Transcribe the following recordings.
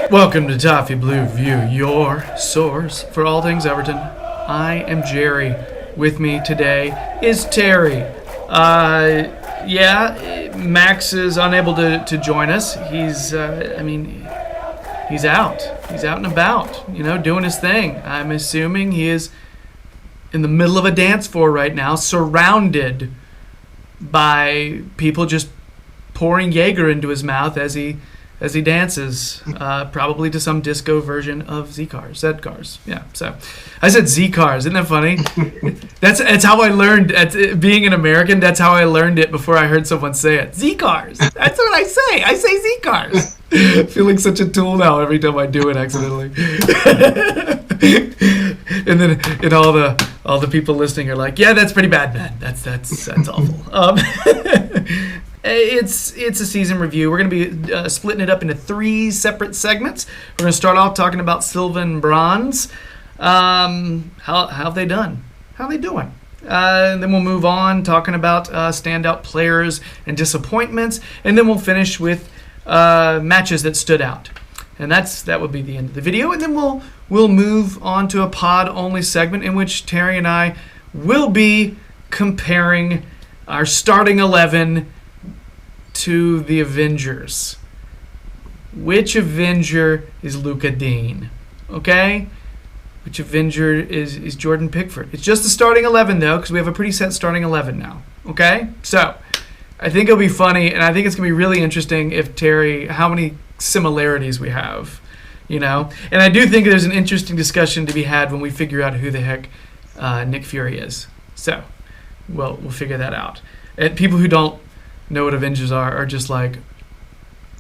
Welcome to Toffee Blue View, your source for all things Everton. I am Gerry. With me today is Terry. Max is unable to join us. He's out. He's out and about, doing his thing. I'm assuming he is in the middle of a dance floor right now, surrounded by people just pouring Jaeger into his mouth as he dances, probably to some disco version of Z-Cars. Yeah, so I said Z-Cars. Isn't that funny? That's how I learned, being an American, that's how I learned it before I heard someone say it. Z-Cars. That's what I say. I say Z-Cars. I feel like such a tool now every time I do it accidentally. And then all the people listening are like, yeah, that's pretty bad, man. That's awful. It's a season review. We're going to be splitting it up into 3 separate segments. We're going to start off talking about Silva and Bronze. How have they done? How are they doing? And then we'll move on talking about standout players and disappointments. And then we'll finish with matches that stood out. And that would be the end of the video. And then we'll move on to a pod-only segment in which Terry and I will be comparing our starting 11 to the Avengers. Which Avenger is Luca Dean? Okay? Which Avenger is Jordan Pickford? It's just the starting 11, though, because we have a pretty set starting 11 now. Okay? So, I think it'll be funny, and I think it's going to be really interesting how many similarities we have, And I do think there's an interesting discussion to be had when we figure out who the heck Nick Fury is. So, we'll figure that out. And people who don't know what Avengers are just like,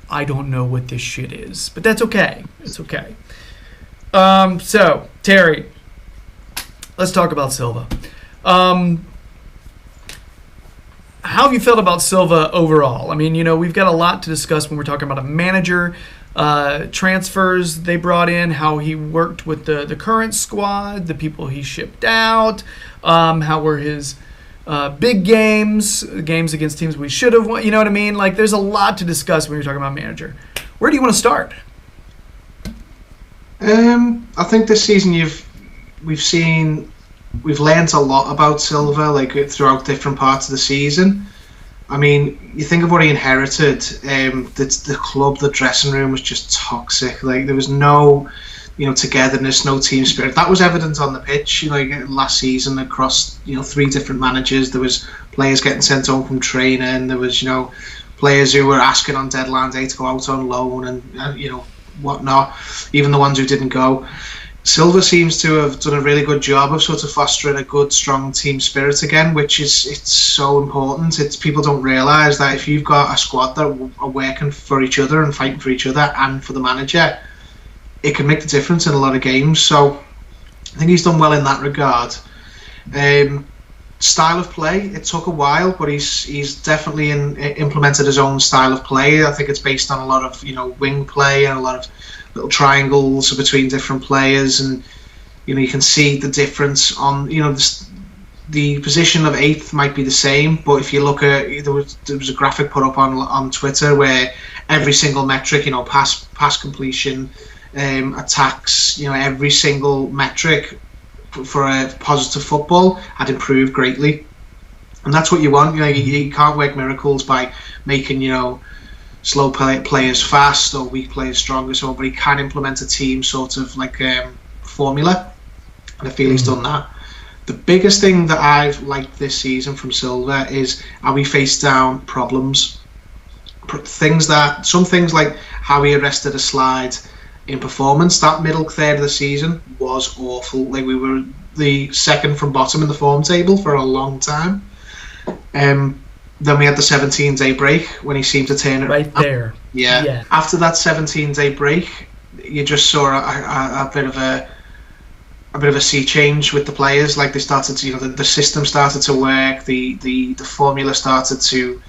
I don't know what this shit is. But that's okay. It's okay. So, Terry, let's talk about Silva. How have you felt about Silva overall? I mean, we've got a lot to discuss when we're talking about a manager, transfers they brought in, how he worked with the current squad, the people he shipped out, how were his big games against teams we should have won. You know what I mean? Like, there's a lot to discuss when you're talking about manager. Where do you want to start? I think this season we've learned a lot about Silva, like throughout different parts of the season. I mean, you think of what he inherited. The club, the dressing room was just toxic. Like, there was no, togetherness, no team spirit. That was evident on the pitch. Last season across 3 different managers, there was players getting sent home from training. There was players who were asking on deadline day to go out on loan and whatnot. Even the ones who didn't go. Silva seems to have done a really good job of sort of fostering a good, strong team spirit again, which it's so important. People don't realise that if you've got a squad that are working for each other and fighting for each other and for the manager, it can make the difference in a lot of games. So I think he's done well in that regard. Style of play, it took a while, but he's definitely implemented his own style of play. I think it's based on a lot of wing play and a lot of little triangles between different players, and you can see the difference on the position of 8th might be the same, but if you look at there was a graphic put up on Twitter where every single metric, pass completion, attacks, every single metric for a positive football had improved greatly, and that's what you want. You can't work miracles by making slow players fast or weak players stronger, but he can implement a team sort of like formula, and I feel he's done that. The biggest thing that I've liked this season from Silva is how he faced down problems. Some things like how he arrested a slide in performance. That middle third of the season was awful. Like, we were the second from bottom in the form table for a long time. Then we had the 17-day break when he seemed to turn it right there. Yeah. After that 17-day break, you just saw a bit of a sea change with the players. Like, they started to, the system started to work, the formula started to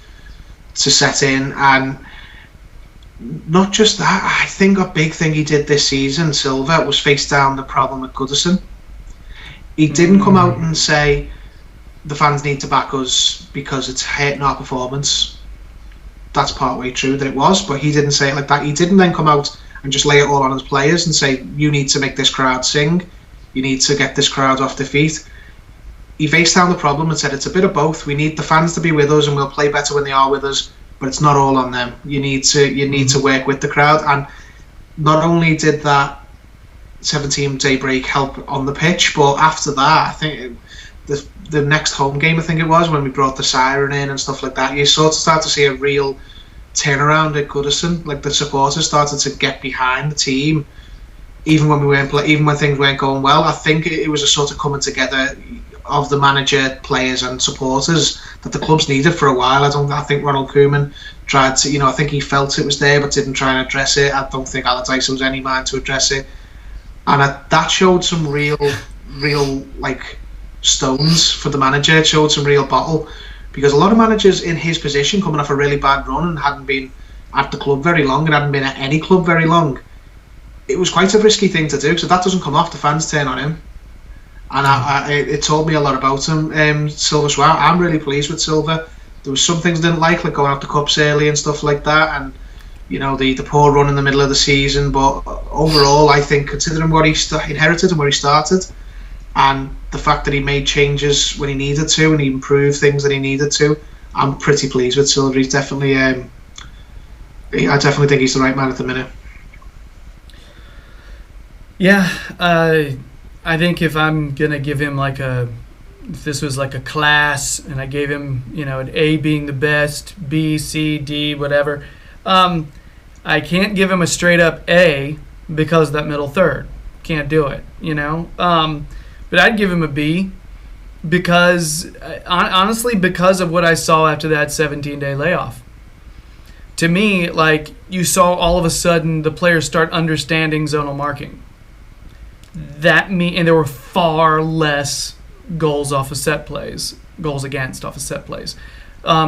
set in, and not just that. I think a big thing he did this season, Silva, was face down the problem with Goodison. He didn't come out and say the fans need to back us because it's hurting our performance. that's partway true that it was, but he didn't say it like that. He didn't then come out and just lay it all on his players and say, you need to make this crowd sing, you need to get this crowd off their feet. He faced down the problem and said it's a bit of both. We need the fans to be with us and we'll play better when they are with us, but it's not all on them. You need to work with the crowd. And not only did that 17-day break help on the pitch, but after that, I think the next home game, I think it was, when we brought the siren in and stuff like that, you sort of start to see a real turnaround at Goodison. Like, the supporters started to get behind the team, even when even when things weren't going well. I think it was a sort of coming together of the manager, players, and supporters that the club's needed for a while. I think Ronald Koeman tried to, I think he felt it was there but didn't try and address it. I don't think Allardyce was any mind to address it, and that showed some real like stones for the manager. It showed some real bottle, because a lot of managers in his position, coming off a really bad run and hadn't been at the club very long and hadn't been at any club very long, it was quite a risky thing to do. So that doesn't come off, the fans turn on him, and it told me a lot about him. Silva, so I'm really pleased with Silva. There was some things I didn't like going out the cups early and stuff like that, and the poor run in the middle of the season, but overall I think, considering what he inherited and where he started, and the fact that he made changes when he needed to and he improved things that he needed to, I'm pretty pleased with Silva. He's definitely, I definitely think he's the right man at the minute. Yeah, I think if I'm going to give him if this was like a class and I gave him, an A being the best, B, C, D, whatever, I can't give him a straight up A because of that middle third. Can't do it, But I'd give him a B because, honestly, because of what I saw after that 17-day layoff. To me, you saw all of a sudden the players start understanding zonal marking. And there were far less goals off of set plays, goals against off of set plays.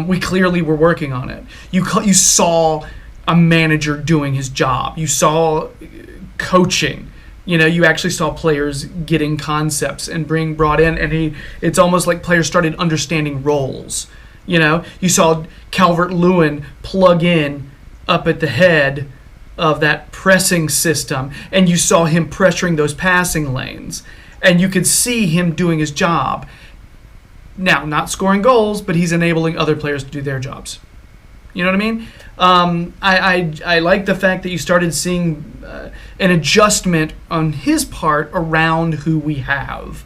We clearly were working on it. You saw a manager doing his job. You saw coaching. You actually saw players getting concepts and being brought in, and it's almost like players started understanding roles. You saw Calvert-Lewin plug in up at the head of that pressing system, and you saw him pressuring those passing lanes, and you could see him doing his job. Now, not scoring goals, but he's enabling other players to do their jobs. You know what I mean? I like the fact that you started seeing an adjustment on his part around who we have.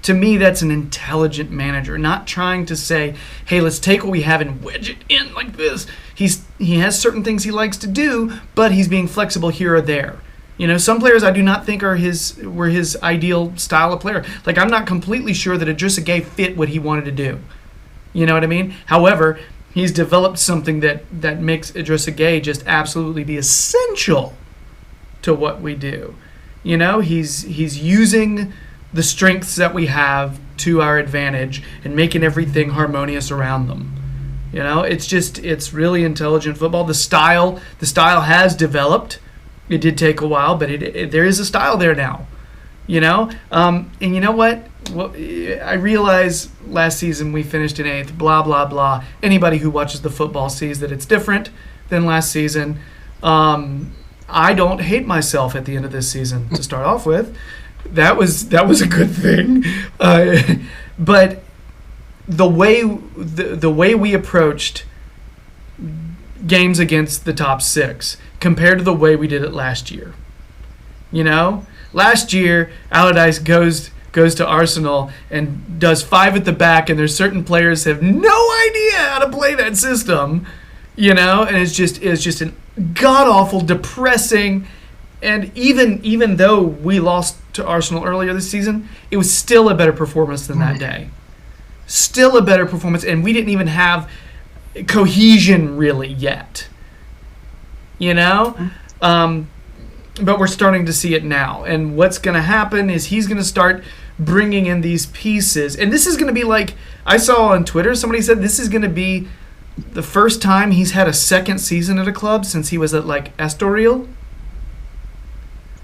To me, that's an intelligent manager, not trying to say, hey, let's take what we have and wedge it in like this. He has certain things he likes to do, but he's being flexible here or there. Some players I do not think were his ideal style of player. I'm not completely sure that Idrissa Gueye fit what he wanted to do. You know what I mean? However, he's developed something that makes Idrissa Gueye just absolutely be essential to what we do. He's using the strengths that we have to our advantage and making everything harmonious around them. It's really intelligent football. The style has developed. It did take a while, but there is a style there now. And you know what? Well, I realize last season we finished in 8th, blah, blah, blah. Anybody who watches the football sees that it's different than last season. I don't hate myself at the end of this season to start off with. That was a good thing. But the way we approached games against the top 6 compared to the way we did it last year. Last year, Allardyce goes to Arsenal and does 5 at the back, and there's certain players have no idea how to play that system, and it's just an god-awful, depressing, and even though we lost to Arsenal earlier this season, it was still a better performance than that day. Still a better performance, and we didn't even have cohesion really yet, but we're starting to see it now. And what's going to happen is he's going to start bringing in these pieces. And this is going to be like, I saw on Twitter, somebody said this is going to be the first time he's had a second season at a club since he was at Estoril.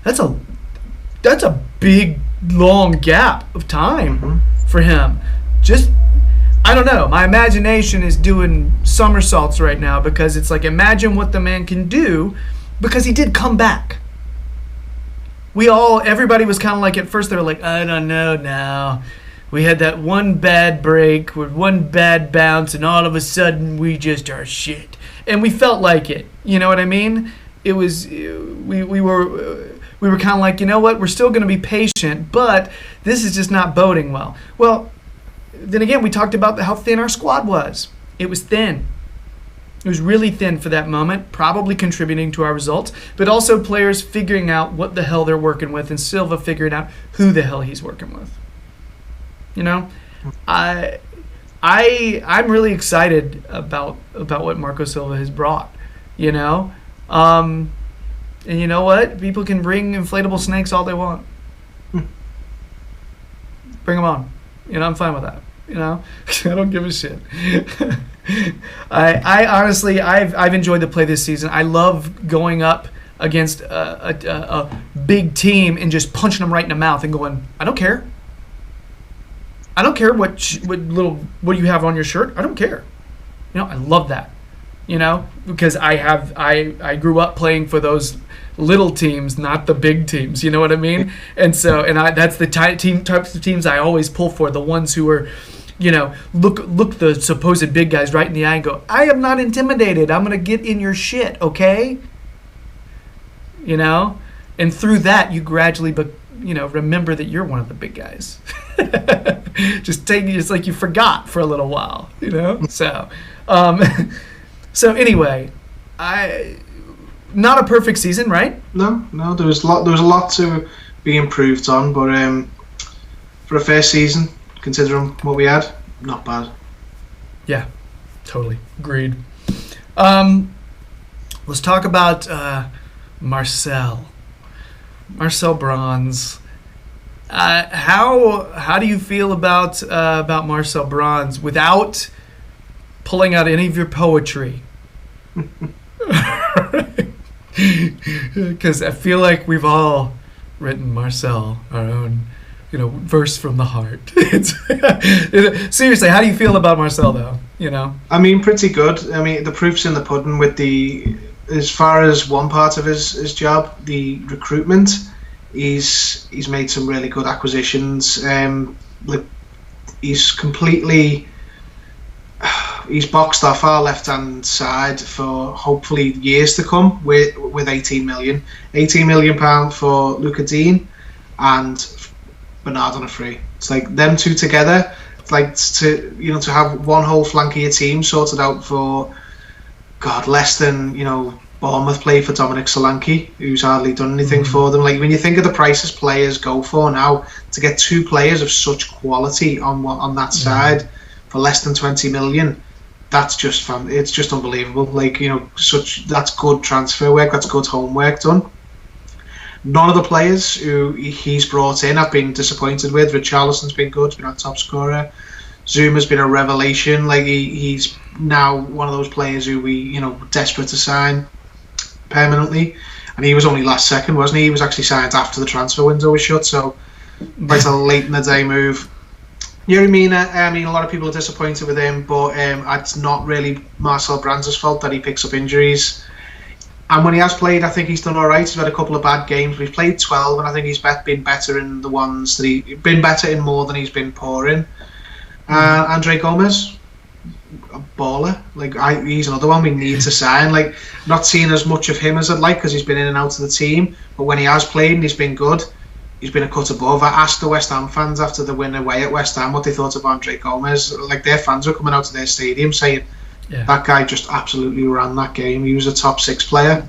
That's a big, long gap of time for him. I don't know. My imagination is doing somersaults right now because it's like, imagine what the man can do, because he did come back. Everybody was kind of like, at first they were like, I don't know now. We had that one bad break with one bad bounce, and all of a sudden we just are shit. And we felt like it. You know what I mean? It was, we were kind of like, you know what? We're still going to be patient, but this is just not boding well. Well, then again, we talked about how thin our squad was. It was thin. It was really thin for that moment, probably contributing to our results, but also players figuring out what the hell they're working with, and Silva figuring out who the hell he's working with. You know, I'm really excited about what Marco Silva has brought. You know, and you know what? People can bring inflatable snakes all they want. Bring them on. You know, I'm fine with that. You know, I don't give a shit. I honestly, I've enjoyed the play this season. I love going up against a big team and just punching them right in the mouth and going, I don't care. I don't care what you have on your shirt. I don't care. You know, I love that. You know, because I grew up playing for those little teams, not the big teams. You know what I mean? And so, that's the types of teams I always pull for. The ones who are, you know, look the supposed big guys right in the eye and go, I am not intimidated. I'm gonna get in your shit, okay? You know, and through that you gradually, remember that you're one of the big guys. It's like you forgot for a little while, you know. So, so anyway, not a perfect season, right? No. There was a lot to be improved on, but for a first season, considering what we had, not bad. Yeah, totally agreed. Let's talk about Marcel Brands. How do you feel about Marcel Brands without pulling out any of your poetry? Because I feel like we've all written Marcel, our own, verse from the heart. Seriously, how do you feel about Marcel, though? I mean, pretty good. I mean, the proof's in the pudding with as far as one part of his job, the recruitment. He's made some really good acquisitions. He's boxed off our left-hand side for hopefully years to come with 18 million pound for Luca Dean and Bernard on a free. It's like them two together. It's like to have one whole flank of your team sorted out for less than Bournemouth play for Dominic Solanke, who's hardly done anything for them. Like when you think of the prices players go for now, to get two players of such quality on that side for less than 20 million, that's just fun. It's just unbelievable. Like that's good transfer work. That's good homework done. None of the players who he's brought in I've been disappointed with. Richarlison's been good. He's been our top scorer. Zuma's been a revelation. Like he's now one of those players who we desperate to sign permanently, and he was only last second, wasn't he? He was actually signed after the transfer window was shut, so quite a late in the day move. Yerry Mina, I mean, a lot of people are disappointed with him, but it's not really Marcel Brands' fault that he picks up injuries. And when he has played, I think he's done all right. He's had a couple of bad games. We've played 12, and I think he's been better in the ones that been better in more than he's been poor in. Andre Gomez, a baller. He's another one we need to sign. Not seeing as much of him as I'd like because he's been in and out of the team. But when he has played and he's been good, he's been a cut above. I asked the West Ham fans after the win away at West Ham what they thought of Andre Gomez. Their fans were coming out of their stadium saying that guy just absolutely ran that game. He was a top 6 player.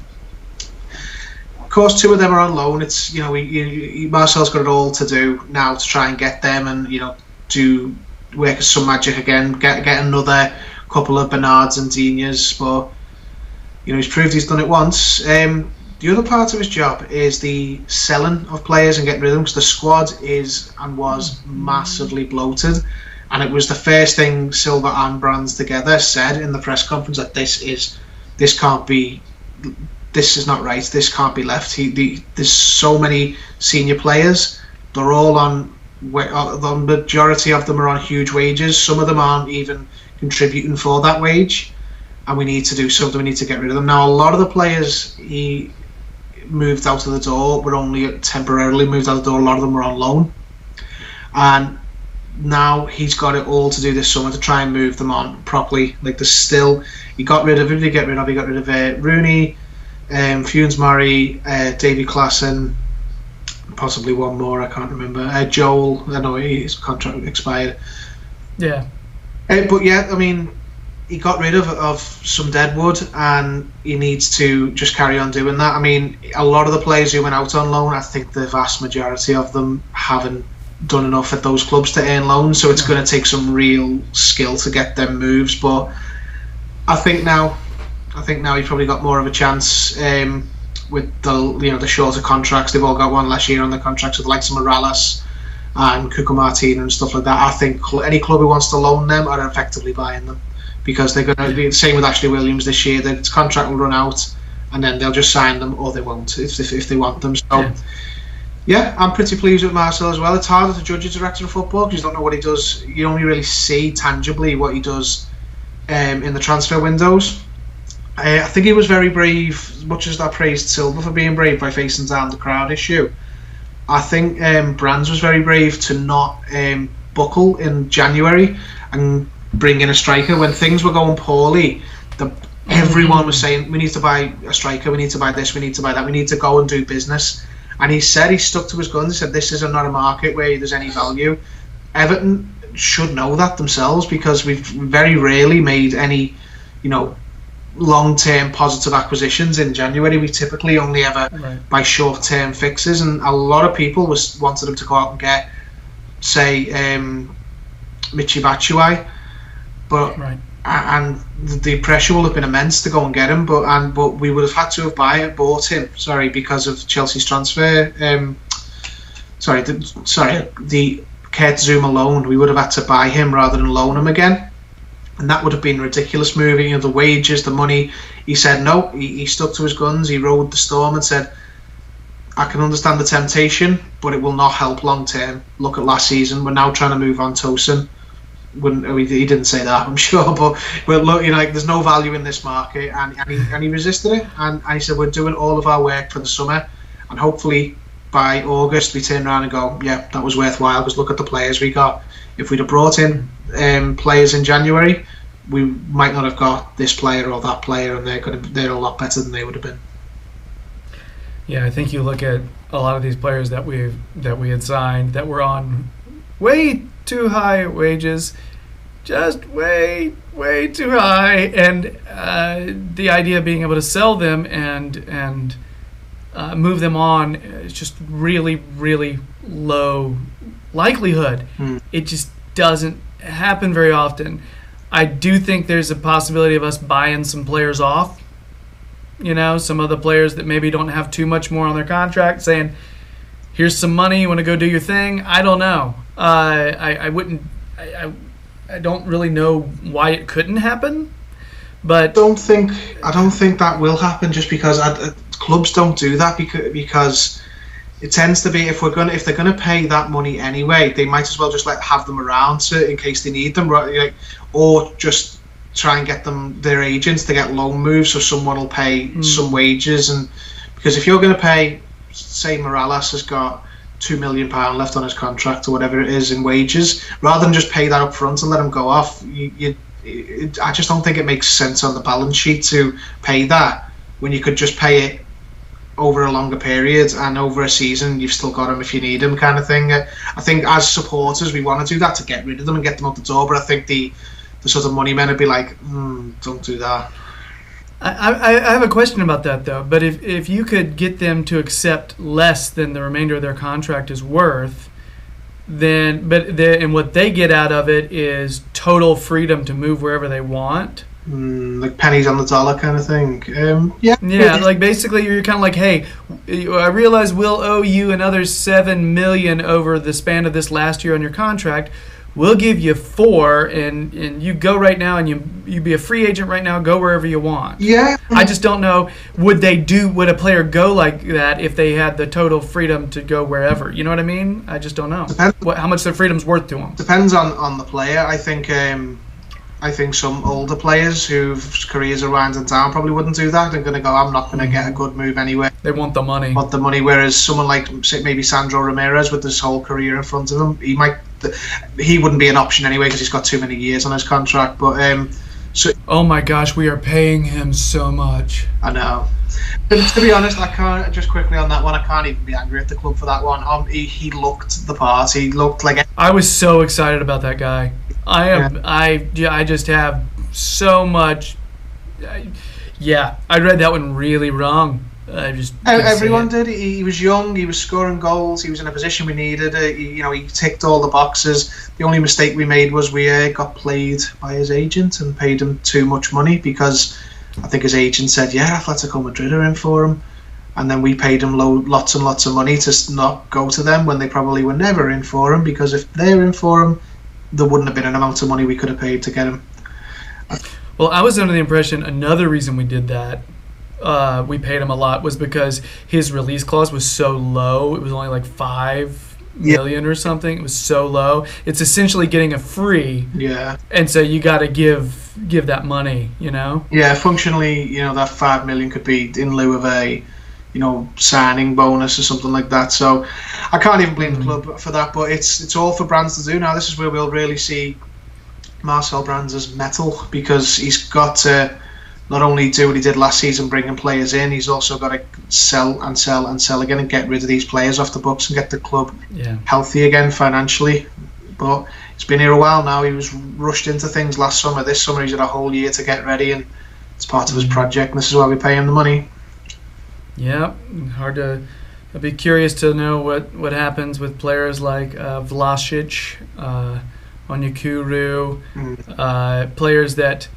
Of course, 2 of them are on loan. It's Marcel's got it all to do now to try and get them and do work some magic again, get another couple of Bernards and Dinas, but he's proved he's done it once. The other part of his job is the selling of players and getting rid of them, because the squad is and was massively bloated, and it was the first thing Silva and Brands together said in the press conference, that this is not right, this can't be left. There's so many senior players, they're all on The majority of them are on huge wages. Some of them aren't even contributing for that wage, and we need to do something. We need to get rid of them. Now, a lot of the players he moved out of the door were only temporarily moved out of the door. A lot of them were on loan, and now he's got it all to do this summer to try and move them on properly. Like there's still, he got rid of, who did he get rid of? He got rid of Rooney, Funes Murray, Davy Klaassen, possibly one more, I can't remember. Joel, I know his contract expired. Yeah. But yeah, I mean, he got rid of some deadwood, and he needs to just carry on doing that. I mean, a lot of the players who went out on loan, I think the vast majority of them haven't done enough at those clubs to earn loans, so it's going to take some real skill to get them moves. But I think now he's probably got more of a chance with the shorter contracts. They've all got one last year on the contracts with the likes of Morales and Cuco Martina and stuff like that. I think any club who wants to loan them are effectively buying them, because they're going to be the same with Ashley Williams this year. Their contract will run out, and then they'll just sign them, or they won't if they want them. So. Yeah, I'm pretty pleased with Marcel as well. It's harder to judge a director of football because you don't know what he does. You only really see tangibly what he does in the transfer windows. I think he was very brave, much as I praised Silva for being brave by facing down the crowd issue. I think Brands was very brave to not buckle in January and bring in a striker when things were going poorly. Everyone was saying, we need to buy a striker, we need to buy this, we need to buy that, we need to go and do business. And he stuck to his guns. He said, this is not a market where there's any value. Everton should know that themselves, because we've very rarely made any, long-term positive acquisitions in January. We typically only ever buy short-term fixes, and a lot of people wanted them to go out and get, say, Michy Batshuayi, but and the pressure will have been immense to go and get him, but we would have had to have bought him. Because of Chelsea's transfer. The Kurt Zuma loan. We would have had to buy him rather than loan him again, and that would have been ridiculous. Moving the wages, the money. He said no. He stuck to his guns. He rode the storm and said, I can understand the temptation, but it will not help long term. Look at last season. We're now trying to move on Tosin. He didn't say that, I'm sure, but look, there's no value in this market, and he resisted it, and he said, we're doing all of our work for the summer, and hopefully by August we turn around and go, yeah, that was worthwhile, because look at the players we got. If we'd have brought in players in January, we might not have got this player or that player, and they're a lot better than they would have been. Yeah, I think you look at a lot of these players that we had signed that were on way too high wages, just way too high, and the idea of being able to sell them and move them on is just really low likelihood. It just doesn't happen very often. I do think there's a possibility of us buying some players off, some of the players that maybe don't have too much more on their contract, saying, here's some money, you want to go do your thing. I don't know. I don't really know why it couldn't happen, but I don't think that will happen, just because clubs don't do that, because it tends to be if they're gonna pay that money anyway, they might as well just have them around in case they need them, right? Or just try and get their agents to get loan moves, so someone will pay some wages, and because if you're going to pay, say Morales has got £2 million left on his contract or whatever it is in wages, rather than just pay that up front and let him go off, I just don't think it makes sense on the balance sheet to pay that when you could just pay it over a longer period, and over a season you've still got him if you need him, kind of thing. I think as supporters we want to do that to get rid of them and get them out the door, but I think the sort of money men would be like, don't do that. I have a question about that, though. But if you could get them to accept less than the remainder of their contract is worth, and what they get out of it is total freedom to move wherever they want. Like pennies on the dollar kind of thing. Yeah, like basically you're kind of like, hey, I realize we'll owe you another $7 million over the span of this last year on your contract. we'll give you 4, and you go right now, and you be a free agent right now, go wherever you want. Yeah. I just don't know, would a player go like that if they had the total freedom to go wherever? You know what I mean? I just don't know. How much their freedom's worth to them. Depends on the player. I think some older players whose careers are winding down probably wouldn't do that. They're going to go, I'm not going to get a good move anyway. They want the money. Whereas someone like, say, maybe Sandro Ramirez with his whole career in front of him, he wouldn't be an option anyway because he's got too many years on his contract. But oh my gosh, we are paying him so much. I know. But to be honest, I can't, just quickly on that one, I can't even be angry at the club for that one. He looked the part. He looked like... I was so excited about that guy. I just have so much... I read that one really wrong. Everyone did. He was young, he was scoring goals, he was in a position we needed. He ticked all the boxes. The only mistake we made was we got played by his agent and paid him too much money, because I think his agent said, Atletico Madrid are in for him, and then we paid him lots and lots of money to not go to them when they probably were never in for him, because if they're in for him, there wouldn't have been an amount of money we could have paid to get him. Well, I was under the impression another reason we did that, we paid him a lot, was because his release clause was so low. It was only like 5 million or something. It was so low. It's essentially getting a free. Yeah. And so you got to give that money, you know? Yeah, functionally, that 5 million could be in lieu of a, signing bonus or something like that. So I can't even blame the club for that, but it's all for Brands to do now. This is where we'll really see Marcel Brands' mettle, because he's got to not only do what he did last season, bringing players in, he's also got to sell and sell and sell again and get rid of these players off the books and get the club healthy again financially. But he's been here a while now. He was rushed into things last summer. This summer he's had a whole year to get ready, and it's part of his project, and this is why we pay him the money. Yeah, I'd be curious to know what happens with players like Vlasic, Onyekuru, players that,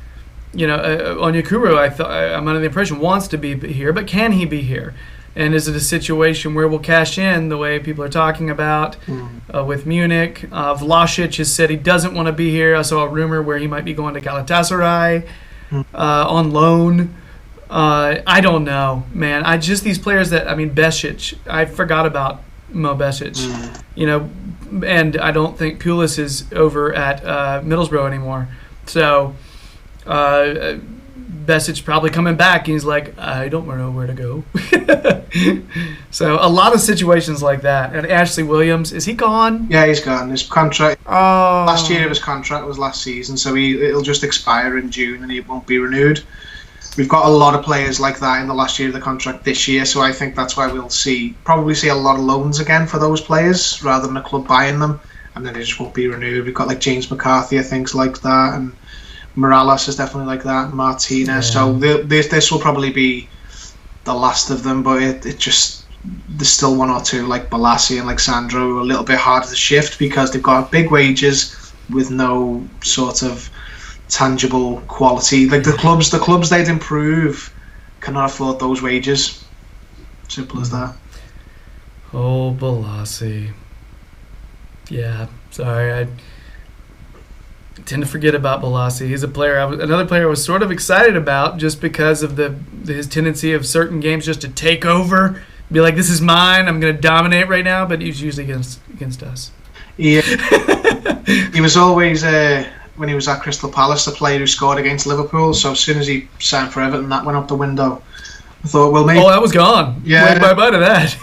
Onyekuru, I'm under the impression wants to be here, but can he be here? And is it a situation where we'll cash in the way people are talking about with Munich? Vlasic has said he doesn't want to be here. I saw a rumor where he might be going to Galatasaray on loan. I don't know, man. These players Besic, I forgot about Mo Besic, and I don't think Pulis is over at Middlesbrough anymore. So Besic's probably coming back, and he's like, I don't know where to go. So a lot of situations like that. And Ashley Williams, is he gone? Yeah, he's gone. His contract, last year his contract was last season, so it'll just expire in June and it won't be renewed. We've got a lot of players like that in the last year of the contract this year, so I think that's why we'll probably see a lot of loans again for those players rather than a club buying them, and then they just won't be renewed. We've got like James McCarthy, I think, like that, and Morales is definitely like that, and Martinez. Yeah. So this will probably be the last of them, but there's still one or two like Balassi and like Sandro who are a little bit harder to shift because they've got big wages with no sort of tangible quality. Like the clubs they'd improve cannot afford those wages. Simple as that. Oh, Balassi. Yeah, sorry, I tend to forget about Balassi. He's another player I was sort of excited about just because of his tendency of certain games just to take over, be like, this is mine, I'm going to dominate right now, but he's usually against us. Yeah. He was always when he was at Crystal Palace, the player who scored against Liverpool. So as soon as he signed for Everton, that went out the window. I thought, well, maybe. Oh, that was gone. Yeah, bye to that.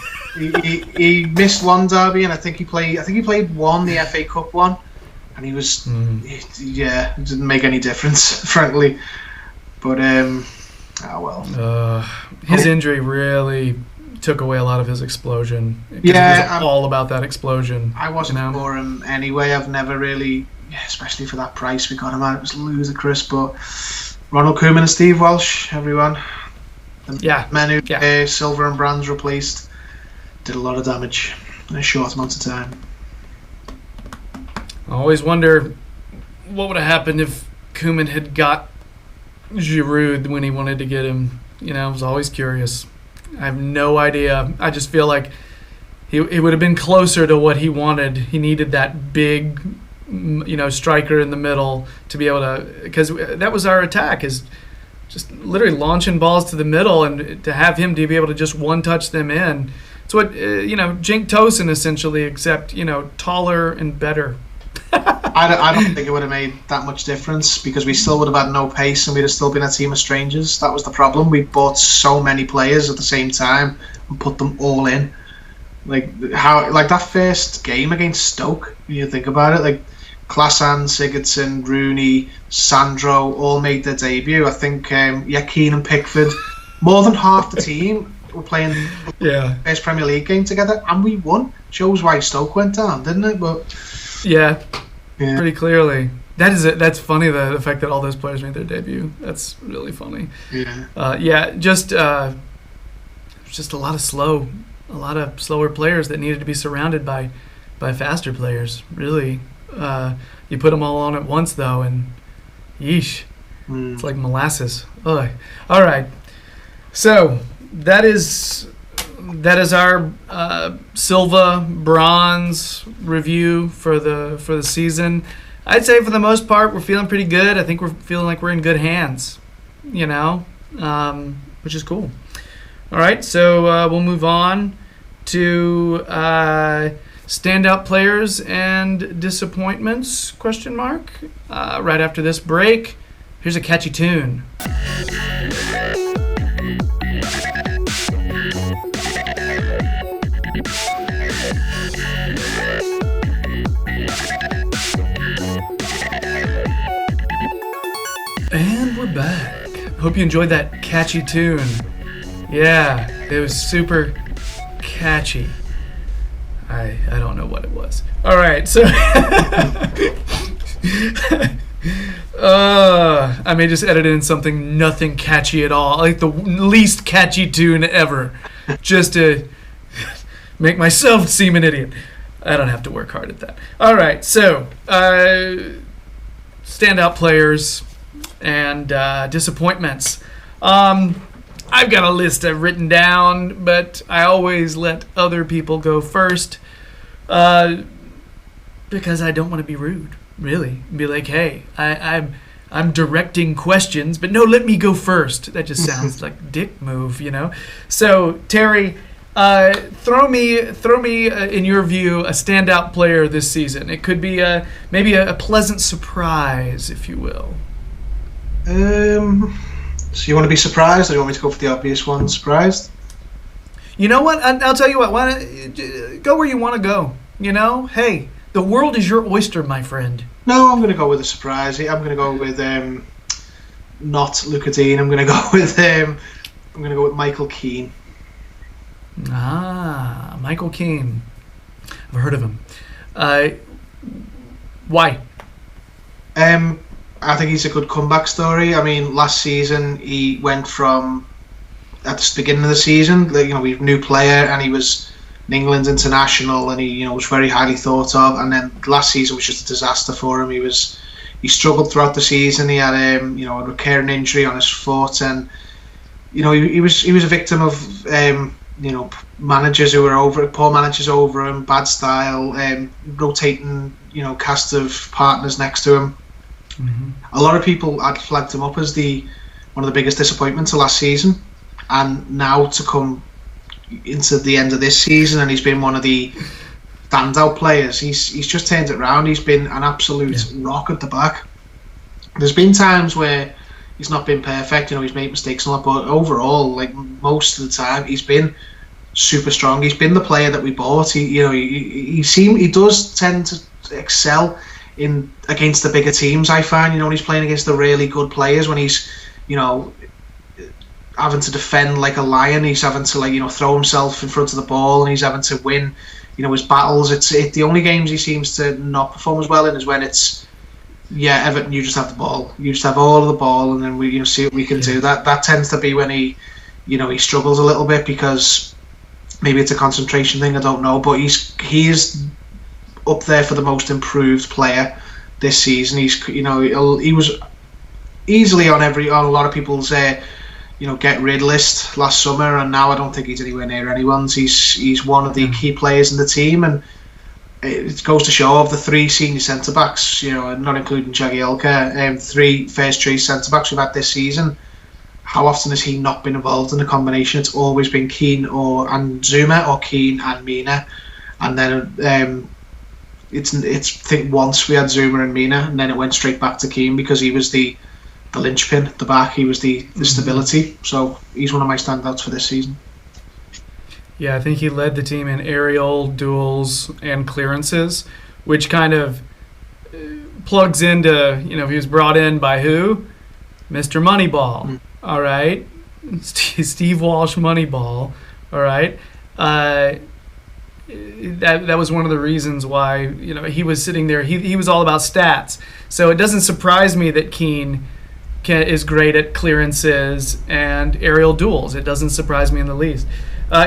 he missed one derby, and I think he played one, the FA Cup one, and he was, it didn't make any difference, frankly. But his injury really took away a lot of his explosion. Yeah, it was all about that explosion. I wasn't for him anyway. I've never really. Especially for that price we got him at, it was ludicrous. But Ronald Koeman and Steve Welsh, everyone, the men who Silver and Brands replaced, did a lot of damage in a short amount of time. I always wonder what would have happened if Koeman had got Giroud when he wanted to get him. I was always curious. I have no idea. I just feel like he would have been closer to what he wanted. He needed that big striker in the middle to be able to, because that was our attack, is just literally launching balls to the middle, and to have him to be able to just one touch them in. It's what Jink Tosin essentially, except taller and better. I don't think it would have made that much difference, because we still would have had no pace and we'd have still been a team of strangers. That was the problem. We bought so many players at the same time and put them all in. Like that first game against Stoke, when you think about it, like Klasan, Sigurdsson, Rooney, Sandro all made their debut. I think Keane and Pickford, more than half the team were playing the first Premier League game together, and we won. Shows why Stoke went down, didn't it? But yeah. Pretty clearly. That's funny, the fact that all those players made their debut. That's really funny. Just a lot of slower players that needed to be surrounded by faster players. Really, you put them all on at once though, and yeesh, it's like molasses. Ugh. All right, so that is our Silva bronze review for the season. I'd say for the most part we're feeling pretty good. I think we're feeling like we're in good hands, which is cool. All right, so we'll move on to standout players and disappointments, ? Right after this break. Here's a catchy tune. And we're back. Hope you enjoyed that catchy tune. Yeah, it was super catchy. I don't know what it was. All right, so I may just edit in something nothing catchy at all, like the least catchy tune ever, just to make myself seem an idiot. I don't have to work hard at that. All right, so standout players and disappointments. I've got a list I've written down, but I always let other people go first because I don't want to be rude, really. Be like, hey, I'm directing questions, but no, let me go first. That just sounds like a dick move, So, Terry, throw me in your view a standout player this season. It could be maybe a pleasant surprise, if you will. So you want to be surprised, or you want me to go for the obvious one, surprised? You know what? I'll tell you what. Why don't, go where you want to go. Hey, the world is your oyster, my friend. No, I'm going to go with a surprise. I'm going to go with not Luca Dean. I'm going to go with Michael Keane. Ah, Michael Keane. I've heard of him. Why? I think he's a good comeback story. I mean, last season he went from, at the beginning of the season, we have a new player, and he was an England international, and he was very highly thought of. And then last season was just a disaster for him. He struggled throughout the season. He had a recurring injury on his foot, and he was a victim of managers who were poor managers over him, bad style, rotating cast of partners next to him. Mm-hmm. A lot of people had flagged him up as one of the biggest disappointments of last season, and now to come into the end of this season, and he's been one of the standout players. He's just turned it around. He's been an absolute rock at the back. There's been times where he's not been perfect, he's made mistakes and all that, but overall, like most of the time, he's been super strong. He's been the player that we bought. He does tend to excel against the bigger teams, I find, when he's playing against the really good players, when he's, having to defend like a lion, he's having to throw himself in front of the ball, and he's having to win, his battles. It's the only games he seems to not perform as well in is when it's, Everton, you just have the ball, you just have all of the ball, and then we see what we can do. That tends to be when he struggles a little bit, because maybe it's a concentration thing, I don't know, but he is up there for the most improved player this season. He was easily on a lot of people's get rid list last summer, and now I don't think he's anywhere near anyone's. He's one of the key players in the team, and it goes to show of the 3 senior centre backs, not including Jagielka, 3 first choice centre backs we've had this season. How often has he not been involved in the combination? It's always been Keane and Zuma, or Keane and Mina, and then it's I think once we had Zuma and Mina, and then it went straight back to Keane because he was the linchpin at the back. He was the stability. So he's one of my standouts for this season. Yeah, I think he led the team in aerial, duels, and clearances, which kind of plugs into, he was brought in by who? Mr. Moneyball. All right. Steve Walsh Moneyball. All right. That was one of the reasons why, he was sitting there. He was all about stats. So it doesn't surprise me that Keane is great at clearances and aerial duels. It doesn't surprise me in the least.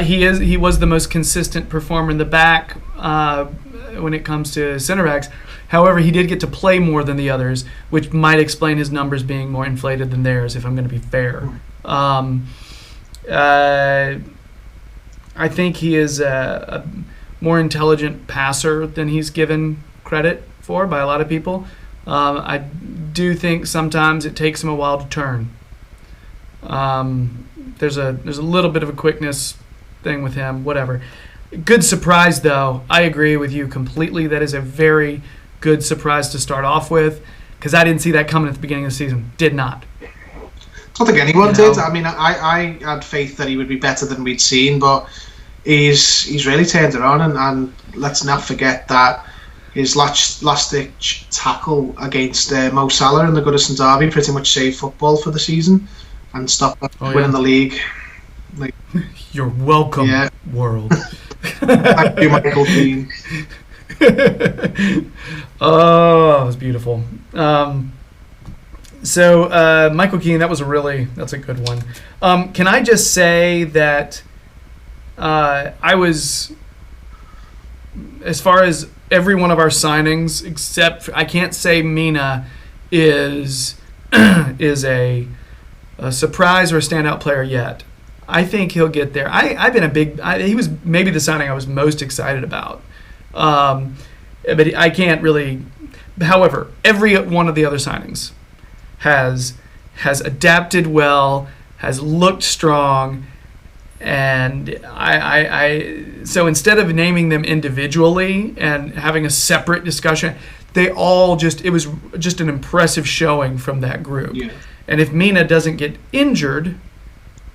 He was the most consistent performer in the back when it comes to center backs. However, he did get to play more than the others, which might explain his numbers being more inflated than theirs, if I'm going to be fair. I think he is a more intelligent passer than he's given credit for by a lot of people. I do think sometimes it takes him a while to turn. There's a little bit of a quickness thing with him, whatever. Good surprise, though. I agree with you completely. That is a very good surprise to start off with, because I didn't see that coming at the beginning of the season. Did not. I don't think anyone did. I mean, I had faith that he would be better than we'd seen, but he's really turned it on, and let's not forget that his last-ditch tackle against Mo Salah in the Goodison Derby pretty much saved football for the season and stopped winning the league. You're welcome, world. Thank you, Michael Keane. Oh, it was beautiful. So Michael Keane, that's a good one. Can I just say that I was, as far as every one of our signings, except I can't say Mina is a surprise or a standout player yet. I think he'll get there. I've been he was maybe the signing I was most excited about. But I can't really. However, every one of the other signings has adapted well, has looked strong, and so instead of naming them individually and having a separate discussion, it was just an impressive showing from that group. Yeah. And if Mina doesn't get injured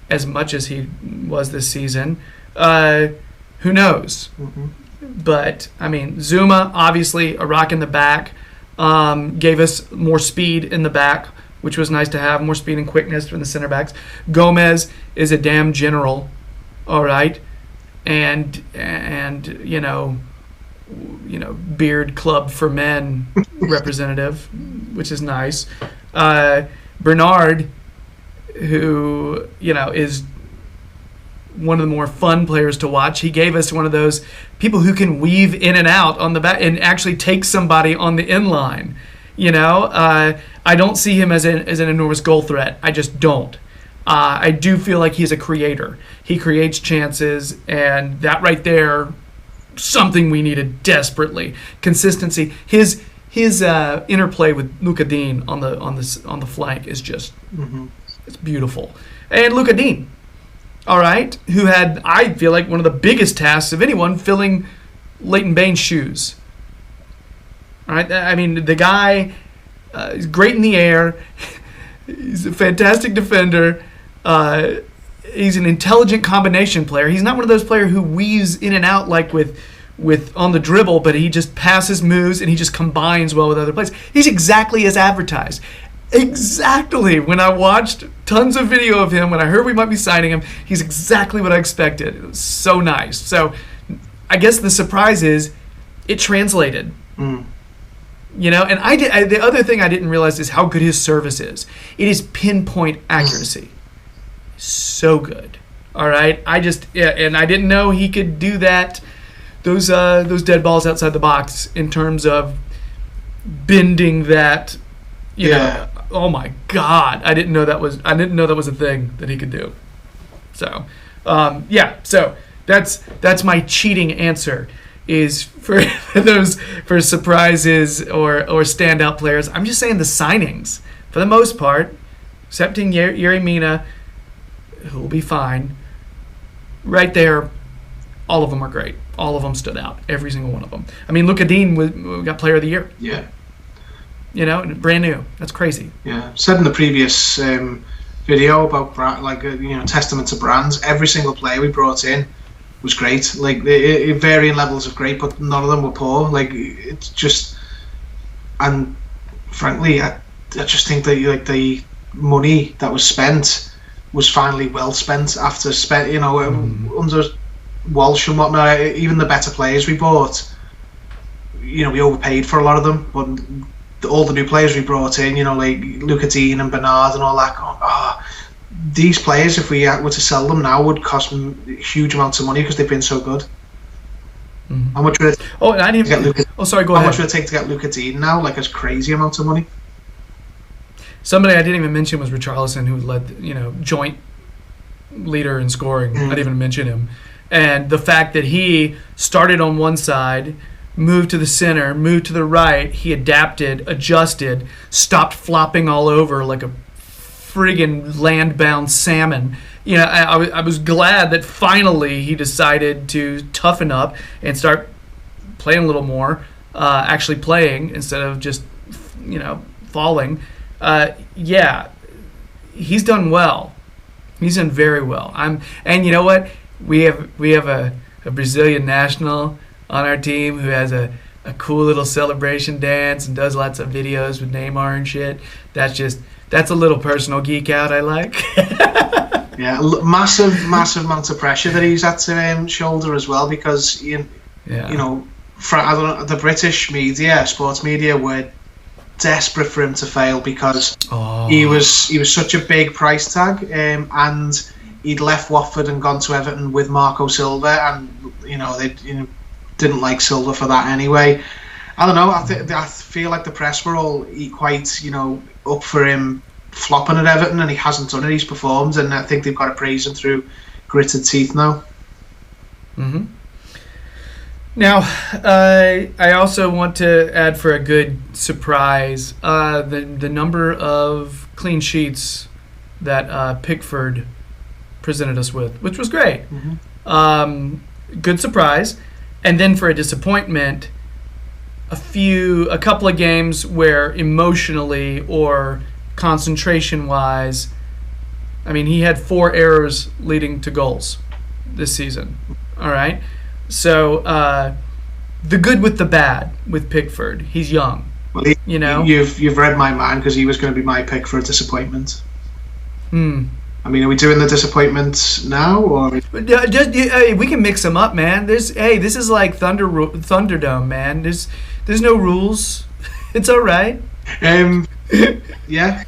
as much as he was this season, who knows? Mm-hmm. But, I mean, Zuma, obviously, a rock in the back, gave us more speed in the back, which was nice to have, more speed and quickness from the center backs. Gomez is a damn general, all right? And beard club for men representative, which is nice. Bernard, who, is one of the more fun players to watch. He gave us one of those people who can weave in and out on the back and actually take somebody on the end line. I don't see him as an enormous goal threat. I just don't. I do feel like he's a creator. He creates chances, and that right there, something we needed desperately. Consistency. His interplay with Luka Dean on the flank is just it's beautiful. And Luka Dean, all right, who had, I feel like, one of the biggest tasks of anyone, filling Leighton Baines' shoes. All right, I mean, the guy is great in the air. He's a fantastic defender. He's an intelligent combination player. He's not one of those players who weaves in and out like with on the dribble, but he just passes moves and he just combines well with other players. He's exactly as advertised. Exactly. When I watched tons of video of him, when I heard we might be signing him, he's exactly what I expected. It was so nice. So I guess the surprise is it translated. And the other thing I didn't realize is how good his service is. It is pinpoint accuracy. So good. All right. And I didn't know he could do that. Those dead balls outside the box in terms of bending that. You know, oh my God! I didn't know that was a thing that he could do. So, So that's my cheating answer. is for those for surprises or standout players. I'm just saying the signings for the most part, excepting Yerry Mina, who will be fine. Right there, all of them are great. All of them stood out. Every single one of them. I mean, Luka Dean got Player of the Year. Yeah. You know, brand new. That's crazy. Yeah. Said in the previous video about testament to brands. Every single player we brought in was great. Like varying levels of great, but none of them were poor. Like it's just, and frankly, I just think that the money that was spent was finally well spent after under Walsh and whatnot. Even the better players we bought, we overpaid for a lot of them, but all the new players we brought in, like Luka Dean and Bernard and all that, these players, if we were to sell them now, would cost huge amounts of money because they've been so good. Mm-hmm. How much would it go ahead. How much would it take to get Luka Dean now? Like, it's crazy amounts of money. Somebody I didn't even mention was Richarlison, who led, joint leader in scoring. I didn't even mention him. And the fact that he started on one side, moved to the center, moved to the right, he adapted, adjusted, stopped flopping all over like a friggin' land-bound salmon. I was glad that finally he decided to toughen up and start playing a little more, actually playing instead of just, falling. He's done well. He's done very well. And you know what? We have a Brazilian national on our team who has a cool little celebration dance and does lots of videos with Neymar and shit. That's a little personal geek out I like. Yeah, massive amount of pressure that he's had to shoulder as well, because the British media, sports media, were desperate for him to fail because he was such a big price tag, and he'd left Watford and gone to Everton with Marco Silva, and they didn't like Silva for that anyway. I don't know. I feel like the press were all quite up for him flopping at Everton, and he hasn't done it. He's performed, and I think they've got to praise him through gritted teeth now. Mm-hmm. Now, I also want to add for a good surprise the number of clean sheets that Pickford presented us with, which was great. Mm-hmm. Good surprise. And then for a disappointment, a couple of games where emotionally or concentration-wise, he had 4 errors leading to goals this season. All right? So, the good with the bad with Pickford. He's young. Well, you've read my mind, because he was going to be my pick for a disappointment. Are we doing the disappointment now, or we can mix them up, man? This is like Thunderdome, man. There's no rules. It's all right. Yeah.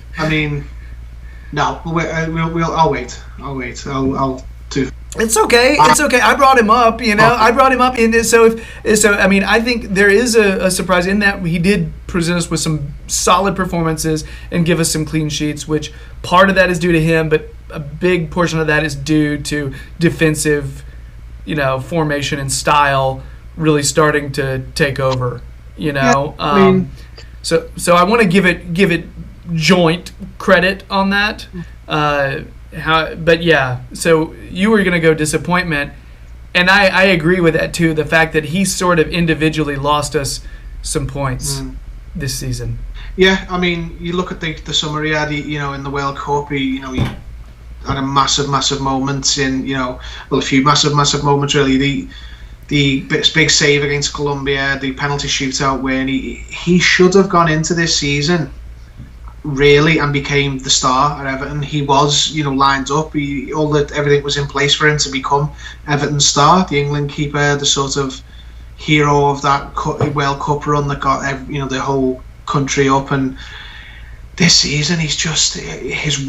No. I'll wait. I'll do. It's okay. It's okay. I brought him up. I brought him up in this. I think there is a surprise in that he did present us with some solid performances and give us some clean sheets, which part of that is due to him, but a big portion of that is due to defensive, formation and style really starting to take over. So I want to give it joint credit on that. So you were going to go disappointment, and I agree with that too. The fact that he sort of individually lost us some points this season. Yeah, you look at the summary he had, in the World Cup, he had a massive moments in, a few massive moments really. The big save against Colombia, the penalty shootout win. He should have gone into this season really and became the star at Everton. He was, lined up. Everything was in place for him to become Everton's star, the England keeper, the sort of hero of that World Cup run that got the whole country up. And this season, he's just his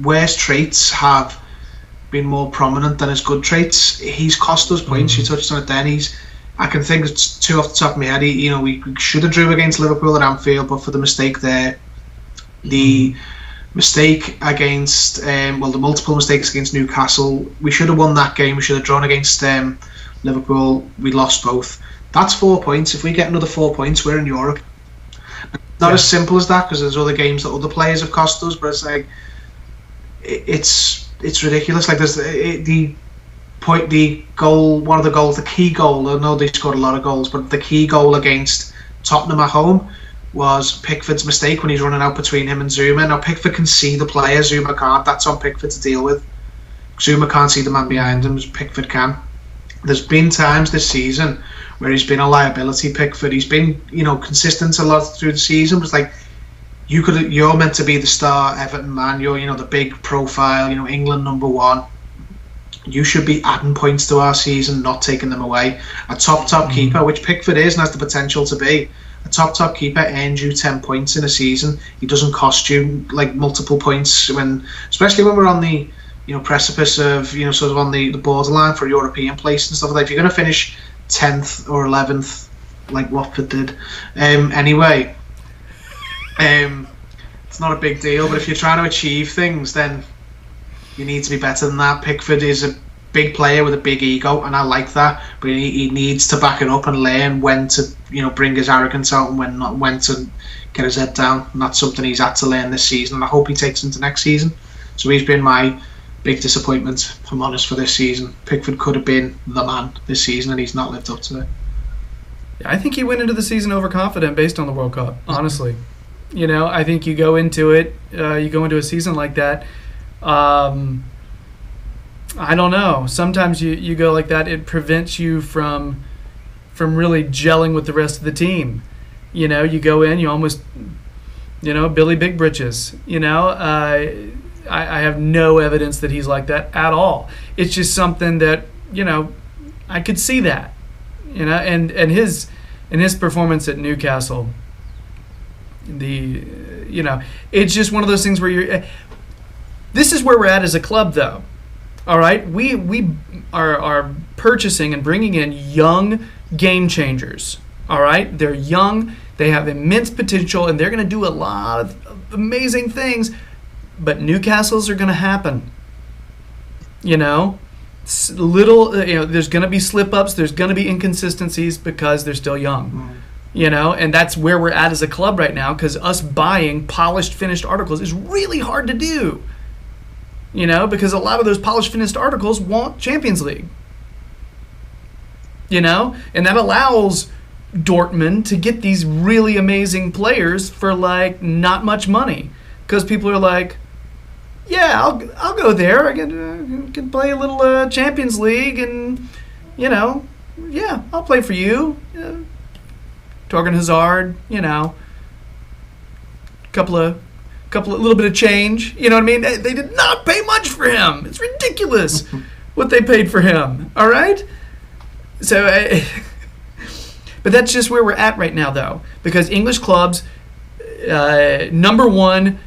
worst traits have been more prominent than his good traits. He's cost us points. You touched on it then. I can think of 2 off the top of my head. We should have drew against Liverpool at Anfield, but for the mistake there, the mistake against the multiple mistakes against Newcastle, we should have won that game. We should have drawn against Liverpool, we lost both. That's 4 points. If we get another 4 points, we're in Europe. Not as simple as that, because there's other games that other players have cost us, but it's like it's ridiculous. Like there's the goal, one of the goals, the key goal. I know they scored a lot of goals, but the key goal against Tottenham at home was Pickford's mistake when he's running out between him and Zuma. Now Pickford can see the player, Zuma can't. That's on Pickford to deal with. Zuma can't see the man behind him, Pickford can. There's been times this season where he's been a liability, Pickford. He's been, consistent a lot through the season. But it's like you're meant to be the star Everton man. You're, the big profile, England #1. You should be adding points to our season, not taking them away. A top keeper, which Pickford is and has the potential to be. A top keeper earns you 10 points in a season. He doesn't cost you like multiple points especially when we're on the precipice of sort of on the borderline for a European place and stuff like that. If you're going to finish 10th or 11th like Watford did, anyway, it's not a big deal. But if you're trying to achieve things, then you need to be better than that. Pickford is a big player with a big ego, and I like that. But he needs to back it up and learn when to, bring his arrogance out and when to get his head down. And that's something he's had to learn this season, and I hope he takes into next season. So he's been my big disappointment, if I'm honest, for this season. Pickford could have been the man this season, and he's not lived up to it. Yeah, I think he went into the season overconfident based on the World Cup, honestly. I think you go into it, you go into a season like that. I don't know. Sometimes you go like that. It prevents you from really gelling with the rest of the team. You go in, you almost, Billy Big Britches. I have no evidence that he's like that at all. It's just something that, I could see that, and his performance at Newcastle, it's just one of those things where this is where we're at as a club, though. All right, we are purchasing and bringing in young game changers. All right, they're young, they have immense potential, and they're going to do a lot of amazing things. But Newcastles are going to happen. There's going to be slip-ups, there's going to be inconsistencies because they're still young. And that's where we're at as a club right now, because us buying polished, finished articles is really hard to do. Because a lot of those polished, finished articles want Champions League. And that allows Dortmund to get these really amazing players for like not much money, because people are like, yeah, I'll go there. I can play a little Champions League, and yeah, I'll play for you. Torgan Hazard, little bit of change. You know what I mean? They did not pay much for him. It's ridiculous what they paid for him. All right? So, but that's just where we're at right now, though, because English clubs, #1,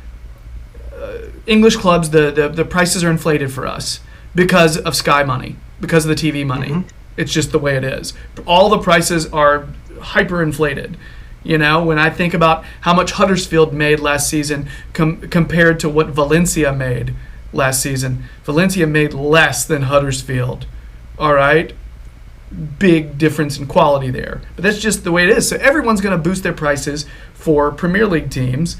English clubs, the prices are inflated for us because of Sky money, because of the TV money. Mm-hmm. It's just the way it is. All the prices are hyperinflated. When I think about how much Huddersfield made last season compared to what Valencia made last season, Valencia made less than Huddersfield. All right? Big difference in quality there. But that's just the way it is. So everyone's going to boost their prices for Premier League teams.